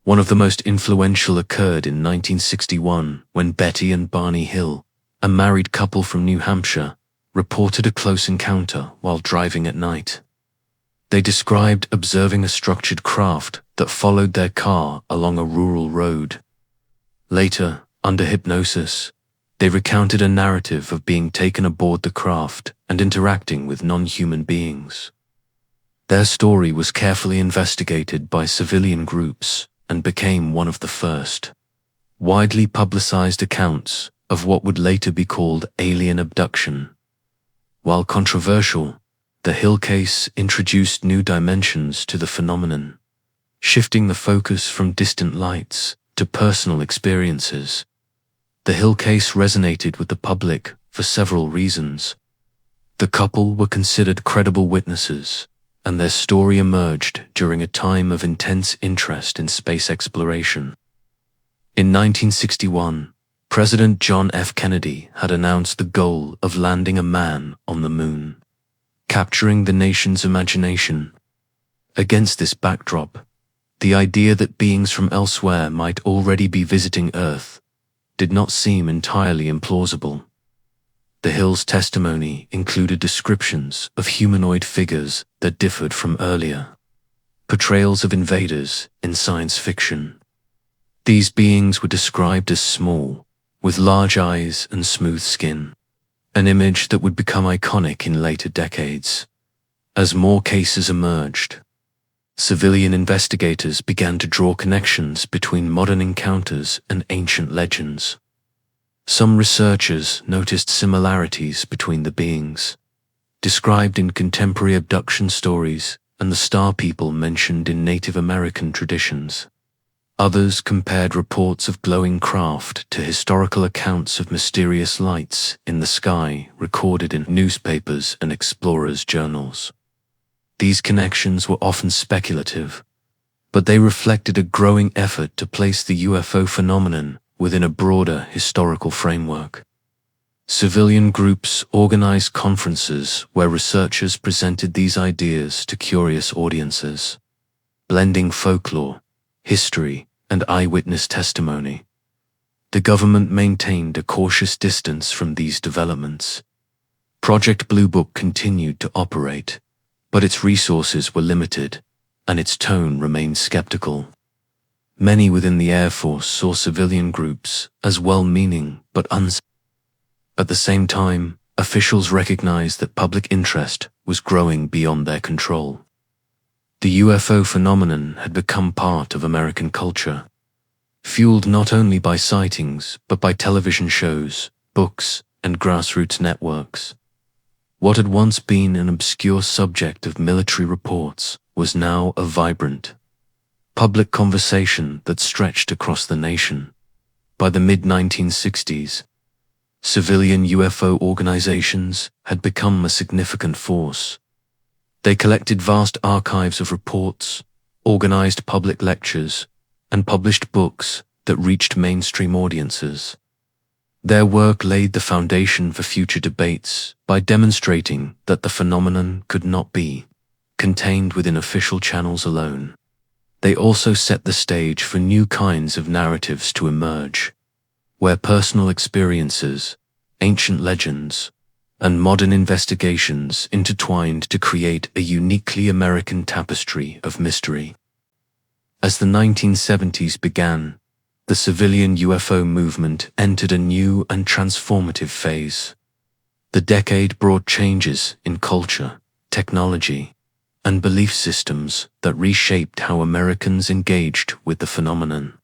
One of the most influential occurred in 1961 when Betty and Barney Hill, a married couple from New Hampshire, reported a close encounter while driving at night. They described observing a structured craft that followed their car along a rural road. Later, under hypnosis, they recounted a narrative of being taken aboard the craft and interacting with non-human beings. Their story was carefully investigated by civilian groups and became one of the first widely publicized accounts of what would later be called alien abduction. While controversial, the Hill case introduced new dimensions to the phenomenon, shifting the focus from distant lights to personal experiences. The Hill case resonated with the public for several reasons. The couple were considered credible witnesses, and their story emerged during a time of intense interest in space exploration. In 1961, President John F. Kennedy had announced the goal of landing a man on the moon, capturing the nation's imagination. Against this backdrop, the idea that beings from elsewhere might already be visiting Earth did not seem entirely implausible. The Hill's testimony included descriptions of humanoid figures that differed from earlier portrayals of invaders in science fiction. These beings were described as small, with large eyes and smooth skin, an image that would become iconic in later decades. As more cases emerged, civilian investigators began to draw connections between modern encounters and ancient legends. Some researchers noticed similarities between the beings described in contemporary abduction stories and the star people mentioned in Native American traditions. Others compared reports of glowing craft to historical accounts of mysterious lights in the sky recorded in newspapers and explorers' journals. These connections were often speculative, but they reflected a growing effort to place the UFO phenomenon within a broader historical framework. Civilian groups organized conferences where researchers presented these ideas to curious audiences, blending folklore, history, and eyewitness testimony. The government maintained a cautious distance from these developments. Project Blue Book continued to operate, but its resources were limited, and its tone remained skeptical. Many within the Air Force saw civilian groups as well-meaning but At the same time, officials recognized that public interest was growing beyond their control. The UFO phenomenon had become part of American culture, fueled not only by sightings but by television shows, books, and grassroots networks. What had once been an obscure subject of military reports was now a vibrant, public conversation that stretched across the nation. By the mid-1960s, civilian UFO organizations had become a significant force. They collected vast archives of reports, organized public lectures, and published books that reached mainstream audiences. Their work laid the foundation for future debates by demonstrating that the phenomenon could not be contained within official channels alone. They also set the stage for new kinds of narratives to emerge, where personal experiences, ancient legends, and modern investigations intertwined to create a uniquely American tapestry of mystery. As the 1970s began, the civilian UFO movement entered a new and transformative phase. The decade brought changes in culture, technology, and belief systems that reshaped how Americans engaged with the phenomenon.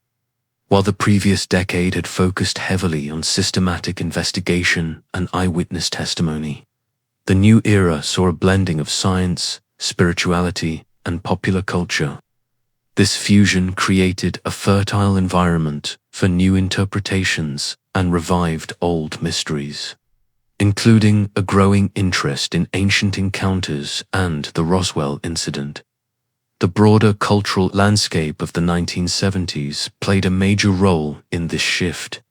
While the previous decade had focused heavily on systematic investigation and eyewitness testimony, the new era saw a blending of science, spirituality, and popular culture. This fusion created a fertile environment for new interpretations and revived old mysteries, including a growing interest in ancient encounters and the Roswell incident. The broader cultural landscape of the 1970s played a major role in this shift.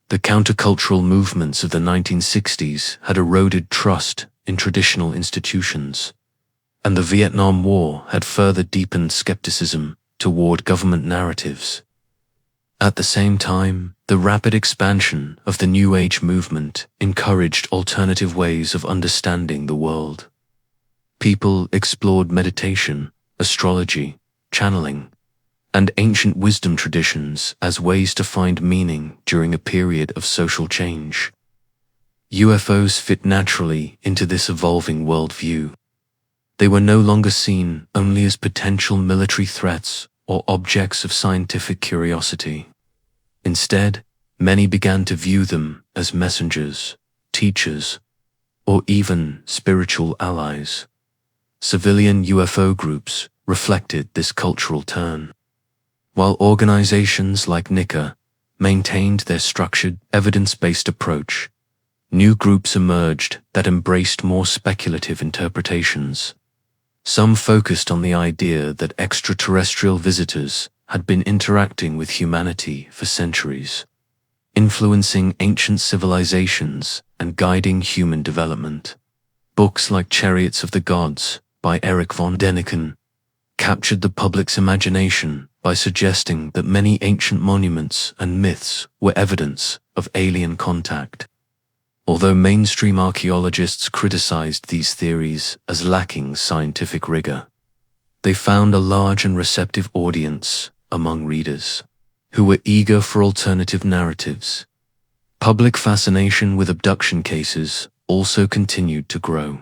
The countercultural movements of the 1960s had eroded trust in traditional institutions, and the Vietnam War had further deepened skepticism toward government narratives. At the same time, the rapid expansion of the New Age movement encouraged alternative ways of understanding the world. People explored meditation, astrology, channeling, and ancient wisdom traditions as ways to find meaning during a period of social change. UFOs fit naturally into this evolving worldview. They were no longer seen only as potential military threats or objects of scientific curiosity. Instead, many began to view them as messengers, teachers, or even spiritual allies. Civilian UFO groups reflected this cultural turn. While organizations like NICA maintained their structured, evidence-based approach, new groups emerged that embraced more speculative interpretations. Some focused on the idea that extraterrestrial visitors had been interacting with humanity for centuries, influencing ancient civilizations and guiding human development. Books like Chariots of the Gods by Erich von Däniken captured the public's imagination by suggesting that many ancient monuments and myths were evidence of alien contact. Although mainstream archaeologists criticized these theories as lacking scientific rigor, they found a large and receptive audience among readers who were eager for alternative narratives. Public fascination with abduction cases also continued to grow.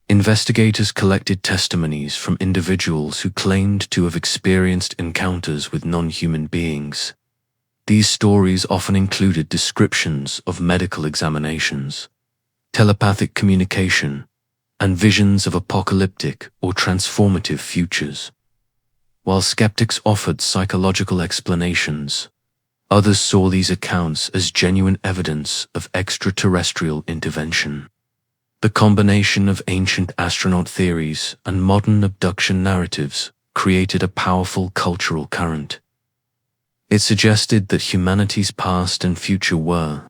Investigators collected testimonies from individuals who claimed to have experienced encounters with non-human beings. These stories often included descriptions of medical examinations, telepathic communication, and visions of apocalyptic or transformative futures. While skeptics offered psychological explanations, others saw these accounts as genuine evidence of extraterrestrial intervention. The combination of ancient astronaut theories and modern abduction narratives created a powerful cultural current. It suggested that humanity's past and future were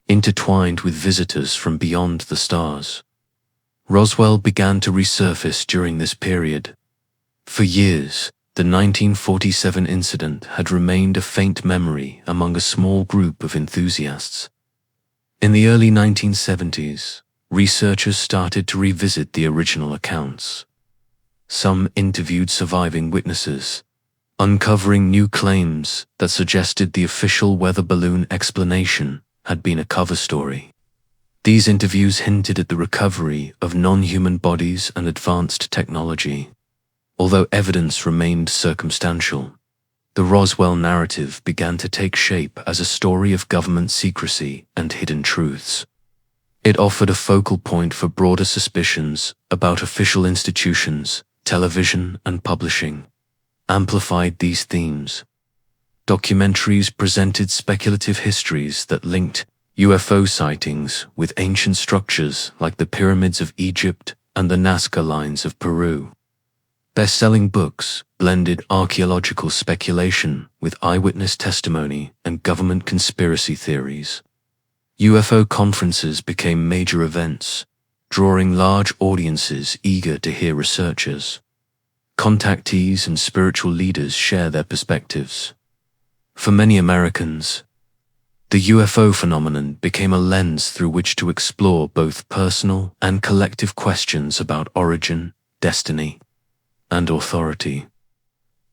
intertwined with visitors from beyond the stars. Roswell began to resurface during this period. For years, the 1947 incident had remained a faint memory among a small group of enthusiasts. In the early 1970s, researchers started to revisit the original accounts. Some interviewed surviving witnesses, uncovering new claims that suggested the official weather balloon explanation had been a cover story. These interviews hinted at the recovery of non-human bodies and advanced technology. Although evidence remained circumstantial, the Roswell narrative began to take shape as a story of government secrecy and hidden truths. It offered a focal point for broader suspicions about official institutions, television, and publishing, amplified these themes. Documentaries presented speculative histories that linked UFO sightings with ancient structures like the pyramids of Egypt and the Nazca lines of Peru. Best-selling books blended archaeological speculation with eyewitness testimony and government conspiracy theories. UFO conferences became major events, drawing large audiences eager to hear researchers. Contactees and spiritual leaders share their perspectives. For many Americans, the UFO phenomenon became a lens through which to explore both personal and collective questions about origin, destiny, and authority.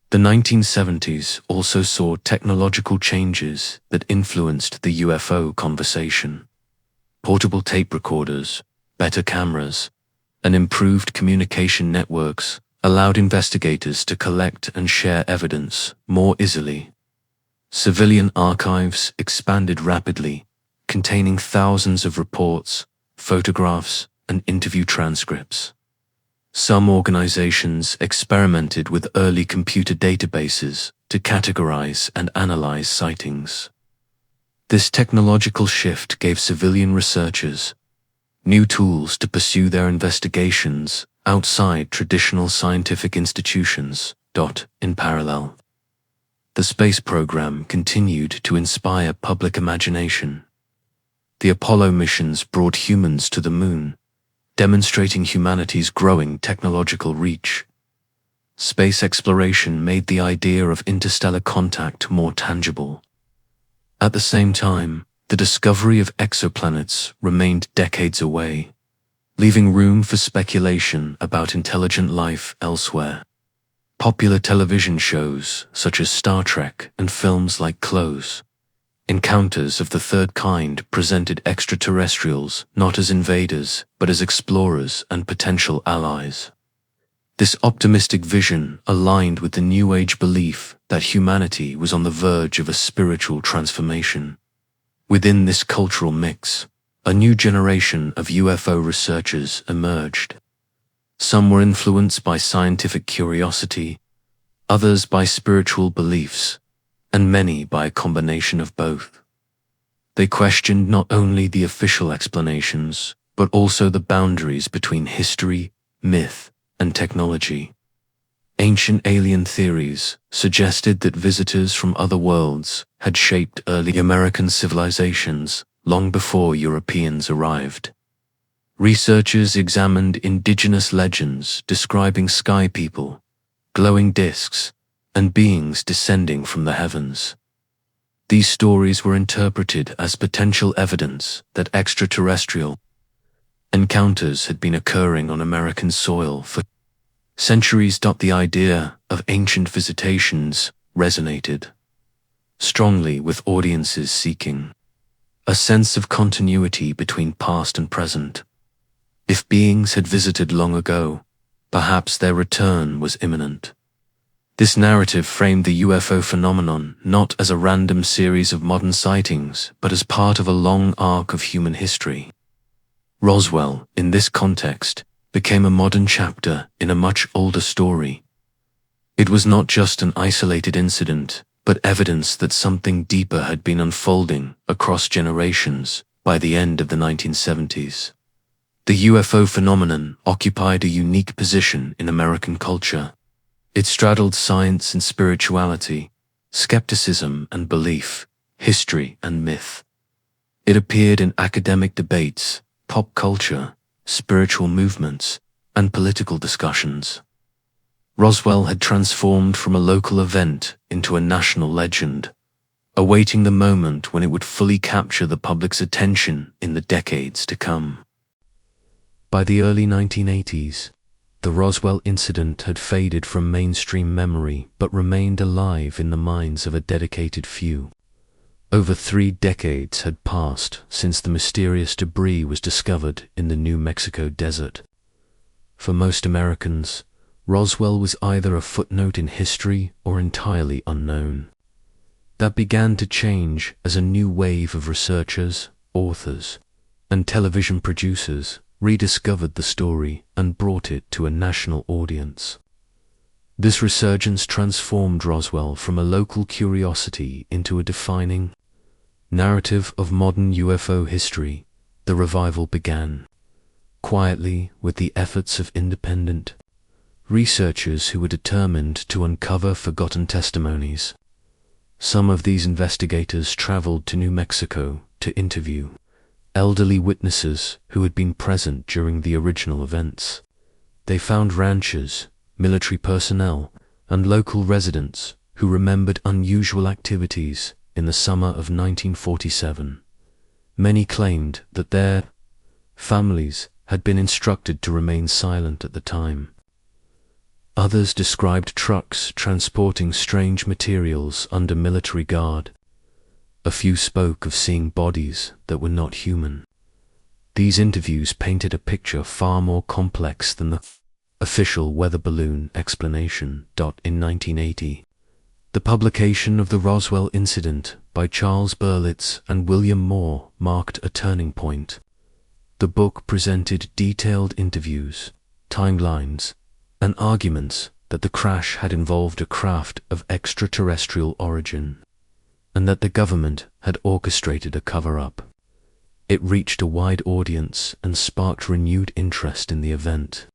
The 1970s also saw technological changes that influenced the UFO conversation. Portable tape recorders, better cameras, and improved communication networks allowed investigators to collect and share evidence more easily. Civilian archives expanded rapidly, containing thousands of reports, photographs, and interview transcripts. Some organizations experimented with early computer databases to categorize and analyze sightings. This technological shift gave civilian researchers new tools to pursue their investigations outside traditional scientific institutions. In parallel, the space program continued to inspire public imagination. The Apollo missions brought humans to the moon, demonstrating humanity's growing technological reach. Space exploration made the idea of interstellar contact more tangible. At the same time, the discovery of exoplanets remained decades away, leaving room for speculation about intelligent life elsewhere. Popular television shows such as Star Trek and films like Close Encounters of the Third Kind presented extraterrestrials not as invaders but as explorers and potential allies. This optimistic vision aligned with the New Age belief that humanity was on the verge of a spiritual transformation. Within this cultural mix, a new generation of UFO researchers emerged. Some were influenced by scientific curiosity, others by spiritual beliefs, and many by a combination of both. They questioned not only the official explanations, but also the boundaries between history, myth, and technology. Ancient alien theories suggested that visitors from other worlds had shaped early American civilizations long before Europeans arrived. Researchers examined indigenous legends describing sky people, glowing discs, and beings descending from the heavens. These stories were interpreted as potential evidence that extraterrestrial encounters had been occurring on American soil for centuries. The idea of ancient visitations resonated strongly with audiences seeking a sense of continuity between past and present. If beings had visited long ago, perhaps their return was imminent. This narrative framed the UFO phenomenon not as a random series of modern sightings, but as part of a long arc of human history. Roswell, in this context, became a modern chapter in a much older story. It was not just an isolated incident, but evidence that something deeper had been unfolding across generations by the end of the 1970s. The UFO phenomenon occupied a unique position in American culture. It straddled science and spirituality, skepticism and belief, history and myth. It appeared in academic debates, pop culture, spiritual movements, and political discussions. Roswell had transformed from a local event into a national legend, awaiting the moment when it would fully capture the public's attention in the decades to come. By the early 1980s, the Roswell incident had faded from mainstream memory but remained alive in the minds of a dedicated few. Over 3 decades had passed since the mysterious debris was discovered in the New Mexico desert. For most Americans, Roswell was either a footnote in history or entirely unknown. That began to change as a new wave of researchers, authors, and television producers rediscovered the story and brought it to a national audience. This resurgence transformed Roswell from a local curiosity into a defining narrative of modern UFO history. The revival began quietly with the efforts of independent researchers who were determined to uncover forgotten testimonies. Some of these investigators traveled to New Mexico to interview elderly witnesses who had been present during the original events. They found ranchers, military personnel, and local residents who remembered unusual activities in the summer of 1947. Many claimed that their families had been instructed to remain silent at the time. Others described trucks transporting strange materials under military guard. A few spoke of seeing bodies that were not human. These interviews painted a picture far more complex than the official weather balloon explanation. In 1980, the publication of the Roswell incident by Charles Berlitz and William Moore marked a turning point. The book presented detailed interviews, timelines, and arguments that the crash had involved a craft of extraterrestrial origin, and that the government had orchestrated a cover-up. It reached a wide audience and sparked renewed interest in the event.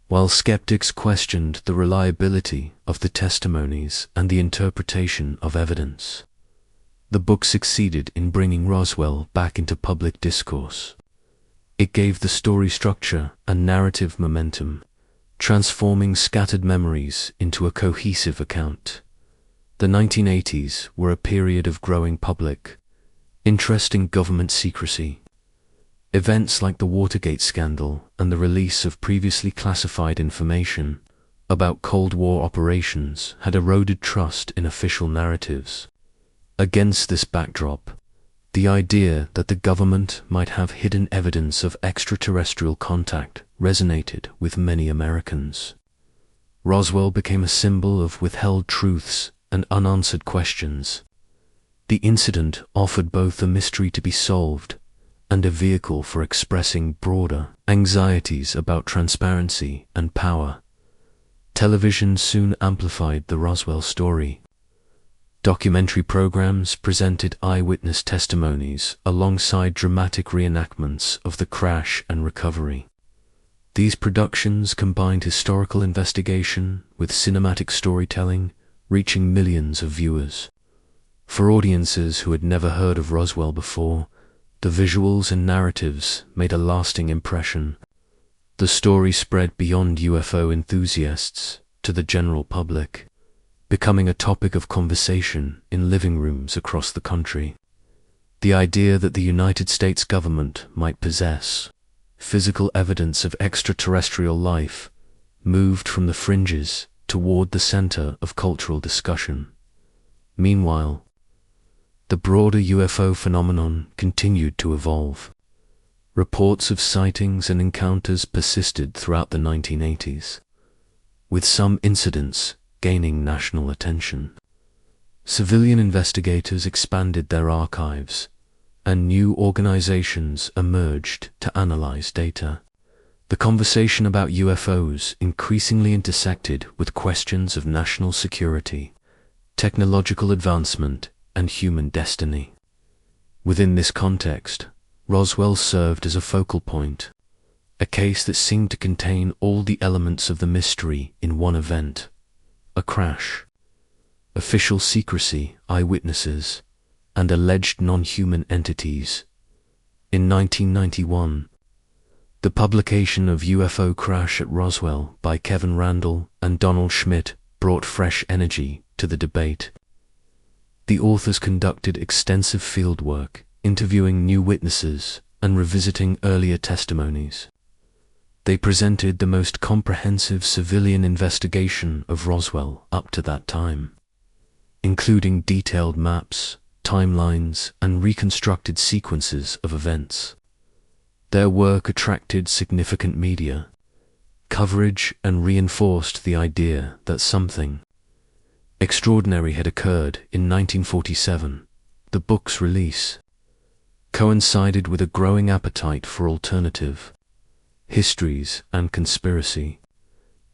While skeptics questioned the reliability of the testimonies and the interpretation of evidence, the book succeeded in bringing Roswell back into public discourse. It gave the story structure and narrative momentum, transforming scattered memories into a cohesive account. The 1980s were a period of growing public interest in government secrecy. Events like the Watergate scandal and the release of previously classified information about Cold War operations had eroded trust in official narratives. Against this backdrop, the idea that the government might have hidden evidence of extraterrestrial contact resonated with many Americans. Roswell became a symbol of withheld truths and unanswered questions. The incident offered both a mystery to be solved and a vehicle for expressing broader anxieties about transparency and power. Television soon amplified the Roswell story. Documentary programs presented eyewitness testimonies alongside dramatic reenactments of the crash and recovery. These productions combined historical investigation with cinematic storytelling, reaching millions of viewers. For audiences who had never heard of Roswell before, the visuals and narratives made a lasting impression. The story spread beyond UFO enthusiasts to the general public, becoming a topic of conversation in living rooms across the country. The idea that the United States government might possess physical evidence of extraterrestrial life moved from the fringes toward the center of cultural discussion. Meanwhile, the broader UFO phenomenon continued to evolve. Reports of sightings and encounters persisted throughout the 1980s, with some incidents gaining national attention. Civilian investigators expanded their archives, and new organizations emerged to analyze data. The conversation about UFOs increasingly intersected with questions of national security, technological advancement, and human destiny. Within this context, Roswell served as a focal point, a case that seemed to contain all the elements of the mystery in one event: a crash, official secrecy, eyewitnesses, and alleged non-human entities. In 1991, the publication of UFO Crash at Roswell by Kevin Randle and Donald Schmitt brought fresh energy to the debate. The authors conducted extensive fieldwork, interviewing new witnesses and revisiting earlier testimonies. They presented the most comprehensive civilian investigation of Roswell up to that time, including detailed maps, timelines, and reconstructed sequences of events. Their work attracted significant media coverage and reinforced the idea that something extraordinary had occurred in 1947. The book's release coincided with a growing appetite for alternative histories and conspiracy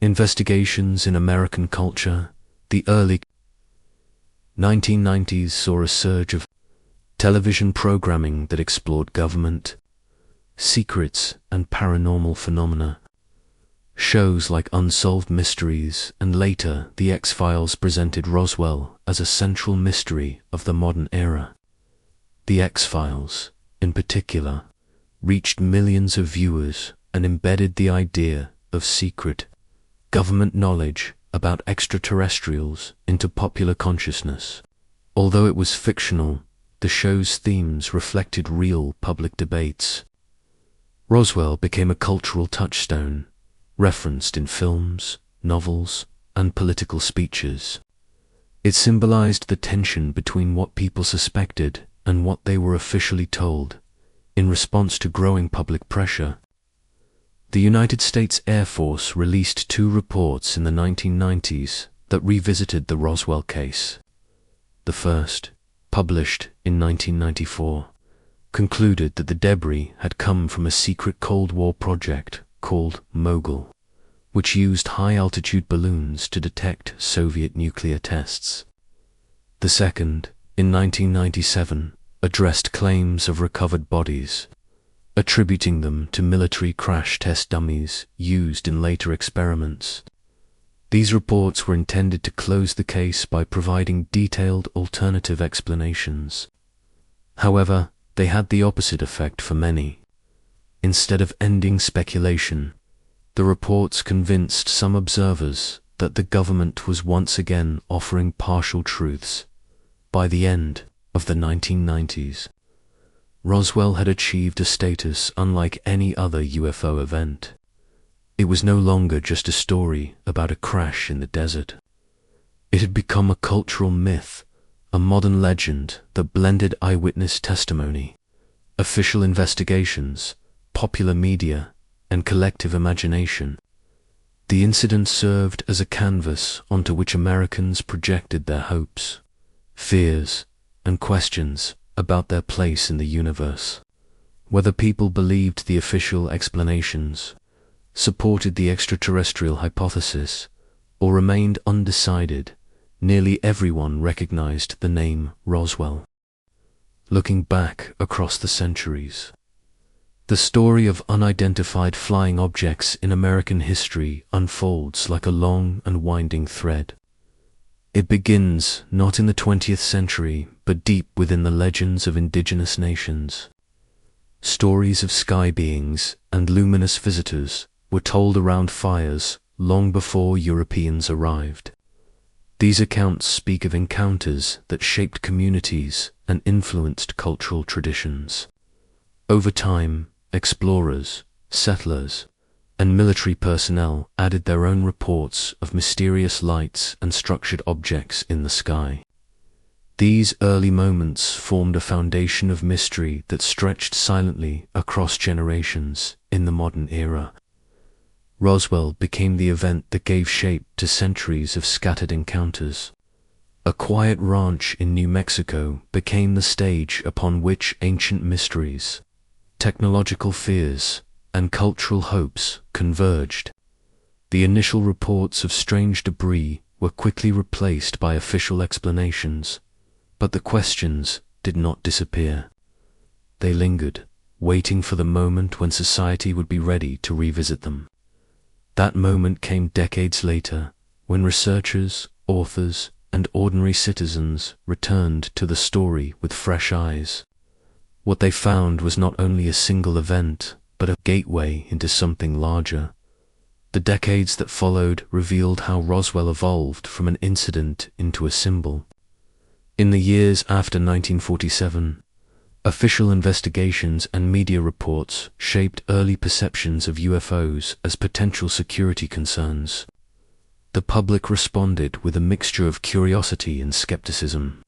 investigations in American culture. The early 1990s saw a surge of television programming that explored government, secrets, and paranormal phenomena. Shows like Unsolved Mysteries and later The X-Files presented Roswell as a central mystery of the modern era. The X-Files, in particular, reached millions of viewers and embedded the idea of secret government knowledge about extraterrestrials into popular consciousness. Although it was fictional, the show's themes reflected real public debates. Roswell became a cultural touchstone, referenced in films, novels, and political speeches. It symbolized the tension between what people suspected and what they were officially told, In response to growing public pressure, the United States Air Force released 2 reports in the 1990s that revisited the Roswell case. The first, published in 1994, concluded that the debris had come from a secret Cold War project called Mogul, which used high-altitude balloons to detect Soviet nuclear tests. The second, in 1997, addressed claims of recovered bodies, attributing them to military crash test dummies used in later experiments. These reports were intended to close the case by providing detailed alternative explanations. However, they had the opposite effect for many. Instead of ending speculation, the reports convinced some observers that the government was once again offering partial truths. By the end of the 1990s, Roswell had achieved a status unlike any other UFO event. It was no longer just a story about a crash in the desert. It had become a cultural myth, a modern legend that blended eyewitness testimony, official investigations, popular media, and collective imagination. The incident served as a canvas onto which Americans projected their hopes, fears, and questions about their place in the universe. Whether people believed the official explanations, supported the extraterrestrial hypothesis, or remained undecided, nearly everyone recognized the name Roswell. Looking back across the centuries, the story of unidentified flying objects in American history unfolds like a long and winding thread. It begins not in the 20th century, but deep within the legends of indigenous nations. Stories of sky beings and luminous visitors were told around fires long before Europeans arrived. These accounts speak of encounters that shaped communities and influenced cultural traditions. Over time, explorers, settlers, and military personnel added their own reports of mysterious lights and structured objects in the sky. These early moments formed a foundation of mystery that stretched silently across generations in the modern era. Roswell became the event that gave shape to centuries of scattered encounters. A quiet ranch in New Mexico became the stage upon which ancient mysteries, technological fears, and cultural hopes converged. The initial reports of strange debris were quickly replaced by official explanations, but the questions did not disappear. They lingered, waiting for the moment when society would be ready to revisit them. That moment came decades later, when researchers, authors, and ordinary citizens returned to the story with fresh eyes. What they found was not only a single event, but a gateway into something larger. The decades that followed revealed how Roswell evolved from an incident into a symbol. In the years after 1947, official investigations and media reports shaped early perceptions of UFOs as potential security concerns. The public responded with a mixture of curiosity and skepticism,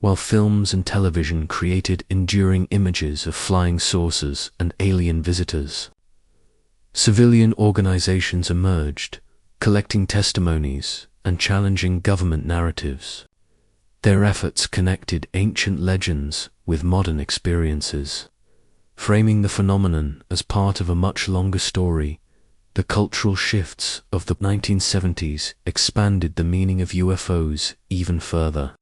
while films and television created enduring images of flying saucers and alien visitors. Civilian organizations emerged, collecting testimonies and challenging government narratives. Their efforts connected ancient legends with modern experiences, framing the phenomenon as part of a much longer story. The cultural shifts of the 1970s expanded the meaning of UFOs even further.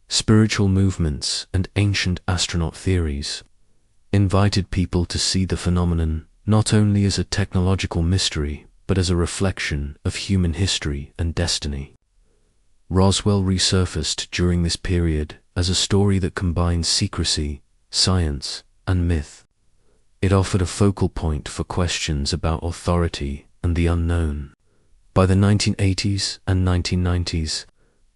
Spiritual movements and ancient astronaut theories invited people to see the phenomenon not only as a technological mystery, but as a reflection of human history and destiny. Roswell resurfaced during this period as a story that combines secrecy, science, and myth. It offered a focal point for questions about authority and the unknown. By the 1980s and 1990s,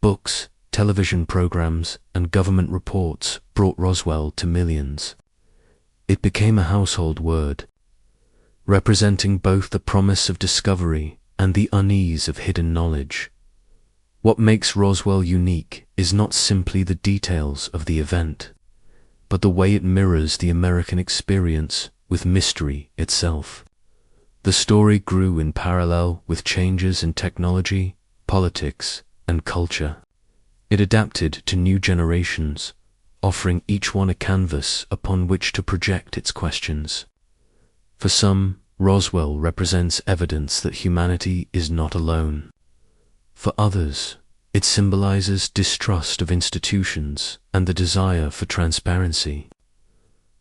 books, television programs, and government reports brought Roswell to millions. It became a household word, representing both the promise of discovery and the unease of hidden knowledge. What makes Roswell unique is not simply the details of the event. but the way it mirrors the American experience with mystery itself. The story grew in parallel with changes in technology, politics, and culture. It adapted to new generations, offering each one a canvas upon which to project its questions. For some, Roswell represents evidence that humanity is not alone. For others, it symbolizes distrust of institutions and the desire for transparency.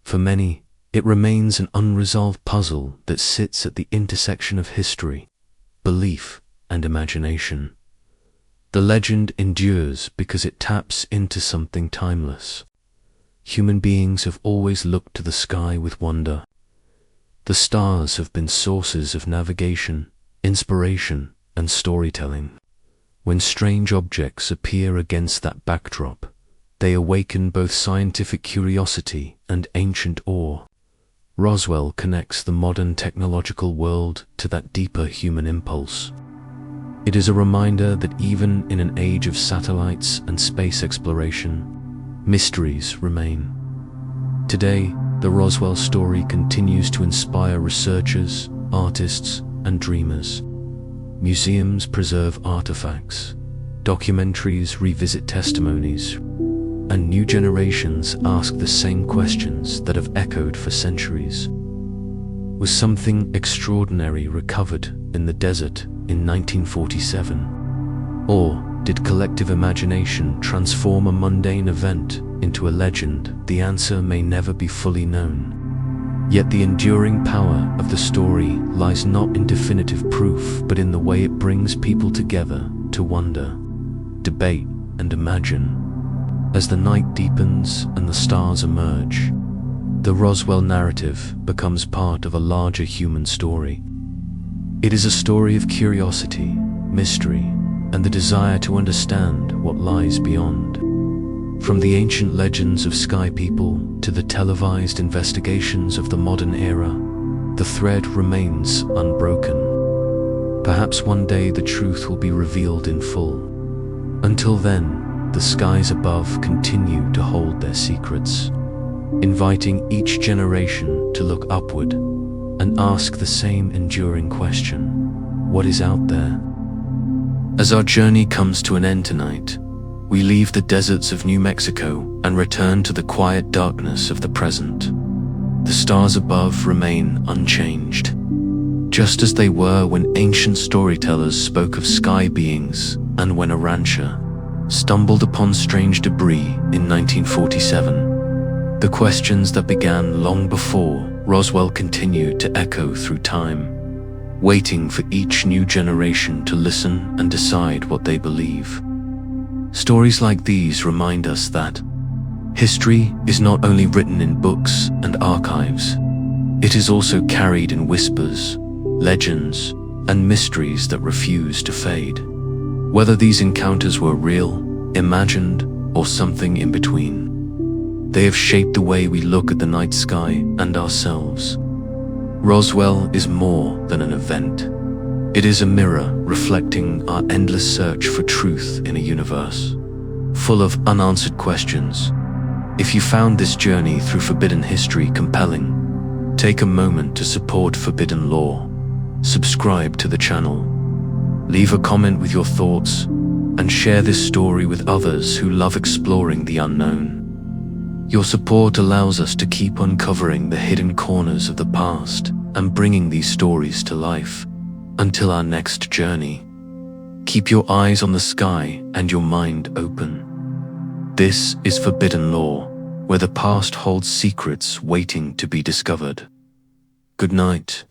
For many, it remains an unresolved puzzle that sits at the intersection of history, belief, and imagination. The legend endures because it taps into something timeless. Human beings have always looked to the sky with wonder. The stars have been sources of navigation, inspiration, and storytelling. When strange objects appear against that backdrop, they awaken both scientific curiosity and ancient awe. Roswell connects the modern technological world to that deeper human impulse. It is a reminder that even in an age of satellites and space exploration, mysteries remain. Today, the Roswell story continues to inspire researchers, artists, and dreamers. Museums preserve artifacts, documentaries revisit testimonies, and new generations ask the same questions that have echoed for centuries. Was something extraordinary recovered in the desert in 1947? Or did collective imagination transform a mundane event into a legend? The answer may never be fully known. Yet the enduring power of the story lies not in definitive proof, but in the way it brings people together to wonder, debate, and imagine. As the night deepens and the stars emerge, the Roswell narrative becomes part of a larger human story. It is a story of curiosity, mystery, and the desire to understand what lies beyond. From the ancient legends of sky people to the televised investigations of the modern era, the thread remains unbroken. Perhaps one day the truth will be revealed in full. Until then, the skies above continue to hold their secrets, inviting each generation to look upward and ask the same enduring question: what is out there? As our journey comes to an end tonight, we leave the deserts of New Mexico and return to the quiet darkness of the present. The stars above remain unchanged, just as they were when ancient storytellers spoke of sky beings and when a rancher stumbled upon strange debris in 1947. The questions that began long before Roswell continued to echo through time, waiting for each new generation to listen and decide what they believe. Stories like these remind us that history is not only written in books and archives, it is also carried in whispers, legends, and mysteries that refuse to fade. Whether these encounters were real, imagined, or something in between, they have shaped the way we look at the night sky and ourselves. Roswell is more than an event. It is a mirror reflecting our endless search for truth in a universe full of unanswered questions. If you found this journey through forbidden history compelling, take a moment to support Forbidden Lore. Subscribe to the channel. Leave a comment with your thoughts and share this story with others who love exploring the unknown. Your support allows us to keep uncovering the hidden corners of the past and bringing these stories to life. Until our next journey, keep your eyes on the sky and your mind open. This is Forbidden Lore, where the past holds secrets waiting to be discovered. Good night.